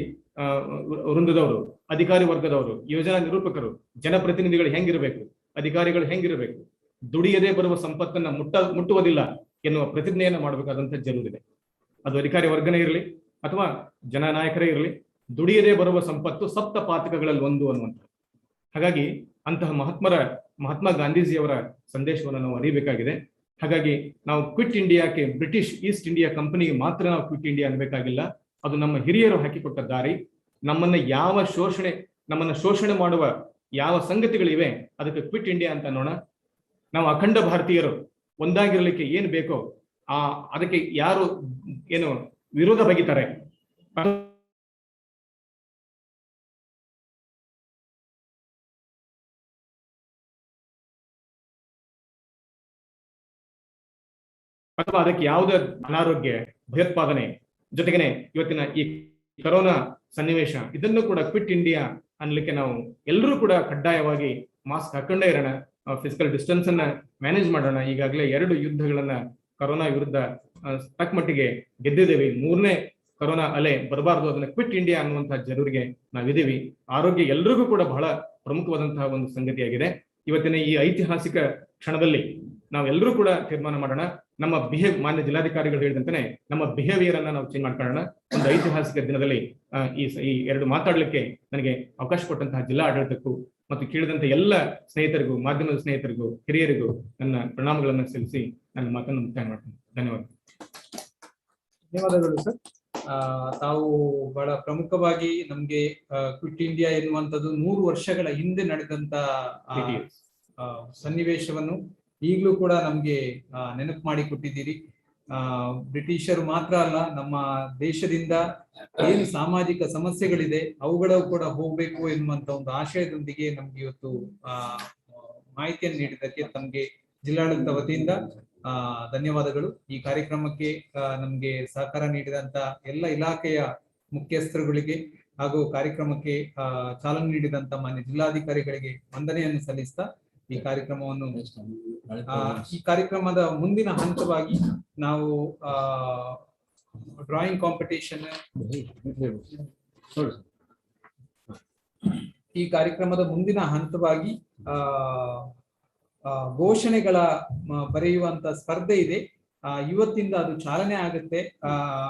ವೃಂದದವರು, ಅಧಿಕಾರಿ ವರ್ಗದವರು, ಯೋಜನಾ ನಿರೂಪಕರು, ಜನಪ್ರತಿನಿಧಿಗಳು ಹೆಂಗಿರಬೇಕು, ಅಧಿಕಾರಿಗಳು ಹೆಂಗಿರಬೇಕು, ದುಡಿಯದೇ ಬರುವ ಸಂಪತ್ತನ್ನ ಮುಟ್ಟುವುದಿಲ್ಲ ಎನ್ನುವ ಪ್ರತಿಜ್ಞೆಯನ್ನು ಮಾಡಬೇಕಾದಂತ ಜರೂರಿದೆ. ಅದು ಅಧಿಕಾರಿ ವರ್ಗನೇ ಇರಲಿ ಅಥವಾ ಜನನಾಯಕರೇ ಇರಲಿ, ದುಡಿಯದೇ ಬರುವ ಸಂಪತ್ತು ಸಪ್ತ ಪಾತಕಗಳಲ್ಲಿ ಒಂದು ಅನ್ನುವಂಥ. ಹಾಗಾಗಿ ಅಂತಹ ಮಹಾತ್ಮ ಗಾಂಧೀಜಿಯವರ ಸಂದೇಶವನ್ನು ನಾವು ಅರಿಯಬೇಕಾಗಿದೆ. ಹಾಗಾಗಿ ನಾವು ಕ್ವಿಟ್ ಇಂಡಿಯಾಕ್ಕೆ, ಬ್ರಿಟಿಷ್ ಈಸ್ಟ್ ಇಂಡಿಯಾ ಕಂಪನಿಗೆ ಮಾತ್ರ ನಾವು ಕ್ವಿಟ್ ಇಂಡಿಯಾ ಅನ್ಬೇಕಾಗಿಲ್ಲ. ಅದು ನಮ್ಮ ಹಿರಿಯರು ಹಾಕಿಕೊಟ್ಟ ದಾರಿ. ನಮ್ಮನ್ನ ಶೋಷಣೆ ಮಾಡುವ ಯಾವ ಸಂಗತಿಗಳಿವೆ ಅದಕ್ಕೆ ಕ್ವಿಟ್ ಇಂಡಿಯಾ ಅಂತ ಅನ್ನೋಣ. ನಾವು ಅಖಂಡ ಭಾರತೀಯರು ಒಂದಾಗಿರ್ಲಿಕ್ಕೆ ಏನು ಬೇಕೋ ಅದಕ್ಕೆ ಯಾರು ಏನು ವಿರೋಧ ಬಗೆತಾರೆ ಅಥವಾ ಅದಕ್ಕೆ ಯಾವುದೇ ಅನಾರೋಗ್ಯ, ಭಯೋತ್ಪಾದನೆ, ಜೊತೆಗೇನೆ ಇವತ್ತಿನ ಈ ಕರೋನಾ ಸನ್ನಿವೇಶ, ಇದನ್ನು ಕೂಡ ಕ್ವಿಟ್ ಇಂಡಿಯಾ ಅನ್ಲಿಕ್ಕೆ ನಾವು ಎಲ್ಲರೂ ಕೂಡ ಕಡ್ಡಾಯವಾಗಿ ಮಾಸ್ಕ್ ಹಾಕೊಂಡೇ ಇರೋಣ, ಫಿಸಿಕಲ್ ಡಿಸ್ಟೆನ್ಸ್ ಅನ್ನ ಮ್ಯಾನೇಜ್ ಮಾಡೋಣ. ಈಗಾಗಲೇ 2 ಯುದ್ಧಗಳನ್ನ ಕರೋನಾ ವಿರುದ್ಧ ತಕ್ಕ ಮಟ್ಟಿಗೆ ಗೆದ್ದಿದ್ದೇವೆ. 3ನೇ ಕರೋನಾ ಅಲೆ ಬರಬಾರ್ದು, ಅದನ್ನ ಕ್ವಿಟ್ ಇಂಡಿಯಾ ಅನ್ನುವಂತಹ ಜರೂರಿಗೆ ನಾವಿದ್ದೀವಿ. ಆರೋಗ್ಯ ಎಲ್ರಿಗೂ ಕೂಡ ಬಹಳ ಪ್ರಮುಖವಾದಂತಹ ಒಂದು ಸಂಗತಿಯಾಗಿದೆ. ಇವತ್ತಿನ ಈ ಐತಿಹಾಸಿಕ ಕ್ಷಣದಲ್ಲಿ ನಾವೆಲ್ಲರೂ ಕೂಡ ತೀರ್ಮಾನ ಮಾಡೋಣ, ನಮ್ಮ ಮಾನ್ಯ ಜಿಲ್ಲಾಧಿಕಾರಿಗಳು ಹೇಳಿದಂತೆ ನಮ್ಮ ಬಿಹೇವಿಯರ್ ಅನ್ನ ನಾವು ಚೇಂಜ್ ಮಾಡ್ಕೊಳ್ಳೋಣ. ಒಂದು ಐತಿಹಾಸಿಕ ದಿನದಲ್ಲಿ ಈ 2 ಮಾತಾಡಲಿಕ್ಕೆ ನನಗೆ ಅವಕಾಶ ಕೊಟ್ಟಂತಹ ಜಿಲ್ಲಾ ಆಡಳಿತಕ್ಕೂ ಮತ್ತು ಕೇಳಿದಂತ ಎಲ್ಲ ಸ್ನೇಹಿತರಿಗೂ, ಮಾಧ್ಯಮದ ಸ್ನೇಹಿತರಿಗೂ, ಹಿರಿಯರಿಗೂ ನನ್ನ ಪ್ರಣಾಮಗಳನ್ನು ಸಲ್ಲಿಸಿ ನನ್ನ ಮಾತನ್ನು ಮುಕ್ತಾಯ ಮಾಡ್ತೀನಿ. ಧನ್ಯವಾದಗಳು ಸರ್. ತಾವು ಬಹಳ ಪ್ರಮುಖವಾಗಿ ನಮ್ಗೆ ಕ್ವಿಟ್ ಇಂಡಿಯಾ ಎನ್ನುವಂಥದ್ದು 100 ವರ್ಷಗಳ ಹಿಂದೆ ನಡೆದಂತ ಸನ್ನಿವೇಶವನ್ನು ಈಗಲೂ ಕೂಡ ನಮ್ಗೆ ನೆನಪು ಮಾಡಿ ಕೊಟ್ಟಿದ್ದೀರಿ. ಬ್ರಿಟಿಷರು ಮಾತ್ರ ಅಲ್ಲ, ನಮ್ಮ ದೇಶದಿಂದ ಏನು ಸಾಮಾಜಿಕ ಸಮಸ್ಯೆಗಳಿದೆ ಅವುಗಳು ಕೂಡ ಹೋಗ್ಬೇಕು ಎನ್ನುವಂತ ಒಂದು ಆಶಯದೊಂದಿಗೆ ನಮ್ಗೆ ಇವತ್ತು ಮಾಹಿತಿಯನ್ನು ನೀಡಿದ್ದಕ್ಕೆ ತಮ್ಗೆ ಜಿಲ್ಲಾಡಳಿತ ವತಿಯಿಂದ ಧನ್ಯವಾದಗಳು. ಈ ಕಾರ್ಯಕ್ರಮಕ್ಕೆ ನಮ್ಗೆ ಸಹಕಾರ ನೀಡಿದಂತ ಎಲ್ಲ ಇಲಾಖೆಯ ಮುಖ್ಯಸ್ಥರುಗಳಿಗೆ ಹಾಗೂ ಕಾರ್ಯಕ್ರಮಕ್ಕೆ ಚಾಲನೆ ನೀಡಿದಂತ ಮಾನ್ಯ ಜಿಲ್ಲಾಧಿಕಾರಿಗಳಿಗೆ ವಂದನೆಯನ್ನು ಸಲ್ಲಿಸ್ತಾ ಈ ಕಾರ್ಯಕ್ರಮದ ಮುಂದಿನ ಹಂತವಾಗಿ ನಾವು ಡ್ರಾಯಿಂಗ್ ಕಾಂಪಿಟೇಷನ್ ಈ ಕಾರ್ಯಕ್ರಮದ ಮುಂದಿನ ಹಂತವಾಗಿ ಘೋಷಣೆಗಳ ಬರೆಯುವಂತ ಸ್ಪರ್ಧೆ ಇದೆ. ಇವತ್ತಿಂದ ಅದು ಚಾಲನೆ ಆಗುತ್ತೆ,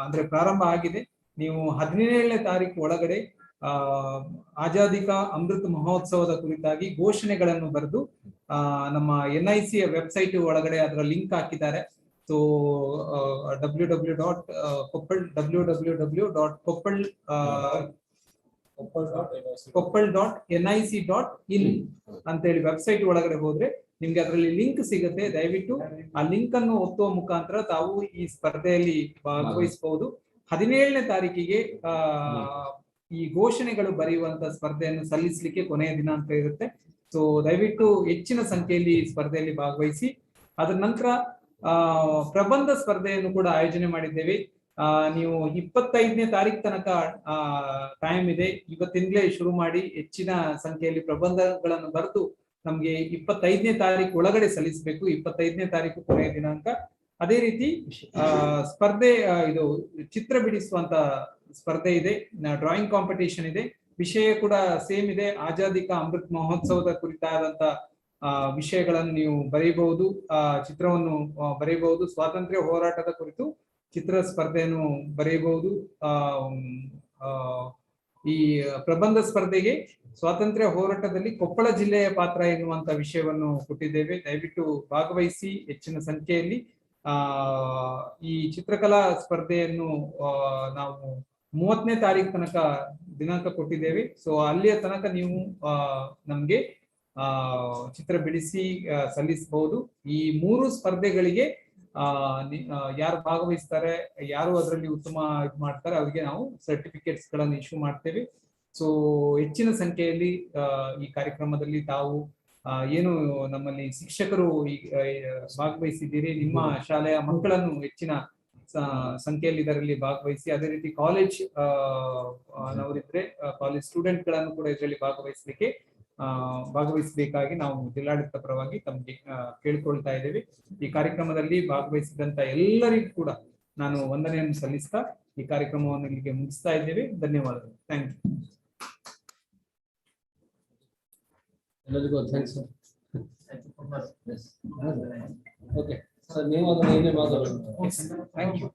ಅಂದ್ರೆ ಪ್ರಾರಂಭ ಆಗಿದೆ. ನೀವು 17ನೇ ತಾರೀಕು ಒಳಗಡೆ ಆಜಾದಿ ಕಾ ಅಮೃತ ಮಹೋತ್ಸವದ ಕುರಿತಾಗಿ ಘೋಷಣೆಗಳನ್ನು ಬರೆದು ನಮ್ಮ NIC ವೆಬ್ಸೈಟ್ ಒಳಗಡೆ ಅದರ ಲಿಂಕ್ ಹಾಕಿದ್ದಾರೆ. ಸೊ www.koppal.nic.in ಅಂತೇಳಿ ವೆಬ್ಸೈಟ್ ಒಳಗಡೆ ಹೋದ್ರೆ ನಿಮ್ಗೆ ಅದರಲ್ಲಿ ಲಿಂಕ್ ಸಿಗುತ್ತೆ. ದಯವಿಟ್ಟು ಆ ಲಿಂಕ್ ಅನ್ನು ಒತ್ತುವ ಮುಖಾಂತರ ತಾವು ಈ ಸ್ಪರ್ಧೆಯಲ್ಲಿ ಭಾಗವಹಿಸಬಹುದು. 17ನೇ ತಾರೀಕಿಗೆ ಈ ಘೋಷಣೆಗಳು ಬರೆಯುವಂತ ಸ್ಪರ್ಧೆಯನ್ನು ಸಲ್ಲಿಸಲಿಕ್ಕೆ ಕೊನೆಯ ದಿನಾಂಕ ಇರುತ್ತೆ. ಸೊ ದಯವಿಟ್ಟು ಹೆಚ್ಚಿನ ಸಂಖ್ಯೆಯಲ್ಲಿ ಸ್ಪರ್ಧೆಯಲ್ಲಿ ಭಾಗವಹಿಸಿ. ಅದರ ನಂತರ ಪ್ರಬಂಧ ಸ್ಪರ್ಧೆಯನ್ನು ಕೂಡ ಆಯೋಜನೆ ಮಾಡಿದ್ದೇವೆ. ನೀವು 25ನೇ ತಾರೀಕು ತನಕ ಟೈಮ್ ಇದೆ. ಇವತ್ತಿಂದಲೇ ಶುರು ಮಾಡಿ ಹೆಚ್ಚಿನ ಸಂಖ್ಯೆಯಲ್ಲಿ ಪ್ರಬಂಧಗಳನ್ನು ಬರೆದು ನಮ್ಗೆ 25ನೇ ತಾರೀಕು ಒಳಗಡೆ ಸಲ್ಲಿಸಬೇಕು. 25ನೇ ತಾರೀಕು ಕೊನೆಯ ದಿನಾಂಕ. ಅದೇ ರೀತಿ ಸ್ಪರ್ಧೆ ಇದು ಚಿತ್ರ ಬಿಡಿಸುವಂತ ಸ್ಪರ್ಧೆ ಇದೆ, ಡ್ರಾಯಿಂಗ್ ಕಾಂಪಿಟೇಷನ್ ಇದೆ. ವಿಷಯ ಕೂಡ ಸೇಮ್ ಇದೆ. ಆಜಾದಿ ಕಾ ಅಮೃತ್ ಮಹೋತ್ಸವದ ಕುರಿತಾದಂತ ವಿಷಯಗಳನ್ನು ನೀವು ಬರೆಯಬಹುದು, ಚಿತ್ರವನ್ನು ಬರೆಯಬಹುದು. ಸ್ವಾತಂತ್ರ್ಯ ಹೋರಾಟದ ಕುರಿತು ಚಿತ್ರ ಸ್ಪರ್ಧೆಯನ್ನು ಬರೆಯಬಹುದು. ಈ ಪ್ರಬಂಧ ಸ್ಪರ್ಧೆಗೆ ಸ್ವಾತಂತ್ರ್ಯ ಹೋರಾಟದಲ್ಲಿ ಕೊಪ್ಪಳ ಜಿಲ್ಲೆಯ ಪಾತ್ರ ಎನ್ನುವಂತ ವಿಷಯವನ್ನು ಕೊಟ್ಟಿದ್ದೇವೆ. ದಯವಿಟ್ಟು ಭಾಗವಹಿಸಿ ಹೆಚ್ಚಿನ ಸಂಖ್ಯೆಯಲ್ಲಿ. ಈ ಚಿತ್ರಕಲಾ ಸ್ಪರ್ಧೆಯನ್ನು ನಾವು 30ನೇ ತಾರೀಕು ತನಕ ದಿನಾಂಕ ಕೊಟ್ಟಿದ್ದೇವೆ. ಸೊ ಅಲ್ಲಿಯ ತನಕ ನೀವು ನಮ್ಗೆ ಚಿತ್ರ ಬಿಡಿಸಿ ಸಲ್ಲಿಸಬಹುದು. ಈ 3 ಸ್ಪರ್ಧೆಗಳಿಗೆ ಯಾರು ಭಾಗವಹಿಸ್ತಾರೆ, ಯಾರು ಅದರಲ್ಲಿ ಉತ್ತಮ ಇದು ಮಾಡ್ತಾರೆ, ಅವರಿಗೆ ನಾವು ಸರ್ಟಿಫಿಕೇಟ್ಸ್ ಗಳನ್ನು ಇಶ್ಯೂ ಮಾಡ್ತೇವೆ. ಸೊ ಹೆಚ್ಚಿನ ಸಂಖ್ಯೆಯಲ್ಲಿ ಈ ಕಾರ್ಯಕ್ರಮದಲ್ಲಿ ತಾವು ಏನು ನಮ್ಮಲ್ಲಿ ಶಿಕ್ಷಕರು ಭಾಗವಹಿಸಿದ್ದೀರಿ, ನಿಮ್ಮ ಶಾಲೆಯ ಮಕ್ಕಳನ್ನು ಹೆಚ್ಚಿನ ಸಂಖ್ಯೆಯಲ್ಲಿ ಇದರಲ್ಲಿ ಭಾಗವಹಿಸಿ. ಅದೇ ರೀತಿ ಕಾಲೇಜ್ ನವರಿದ್ರೆ ಕಾಲೇಜ್ ಸ್ಟೂಡೆಂಟ್ ಗಳನ್ನು ಕೂಡ ಇದರಲ್ಲಿ ಭಾಗವಹಿಸಬೇಕಾಗಿ ನಾವು ಜಿಲ್ಲಾಡಳಿತ ಪರವಾಗಿ ತಮಗೆ ಕೇಳಿಕೊಳ್ತಾ ಇದ್ದೇವೆ. ಈ ಕಾರ್ಯಕ್ರಮದಲ್ಲಿ ಭಾಗವಹಿಸಿದಂತ ಎಲ್ಲರಿಗೂ ಕೂಡ ನಾನು ವಂದನೆಯನ್ನು ಸಲ್ಲಿಸ್ತಾ ಈ ಕಾರ್ಯಕ್ರಮವನ್ನು ಇಲ್ಲಿಗೆ ಮುಗಿಸ್ತಾ ಇದ್ದೇವೆ. ಧನ್ಯವಾದಗಳು. Thank you. ಎಲ್ಲರಿಗೂ ಥ್ಯಾಂಕ್ಸ್ ಸರ್. ಓಕೆ ಸರ್, ನೀವು ಅದನ್ನು ಏನೇ ಮಾತಾಡೋದು. Thank you.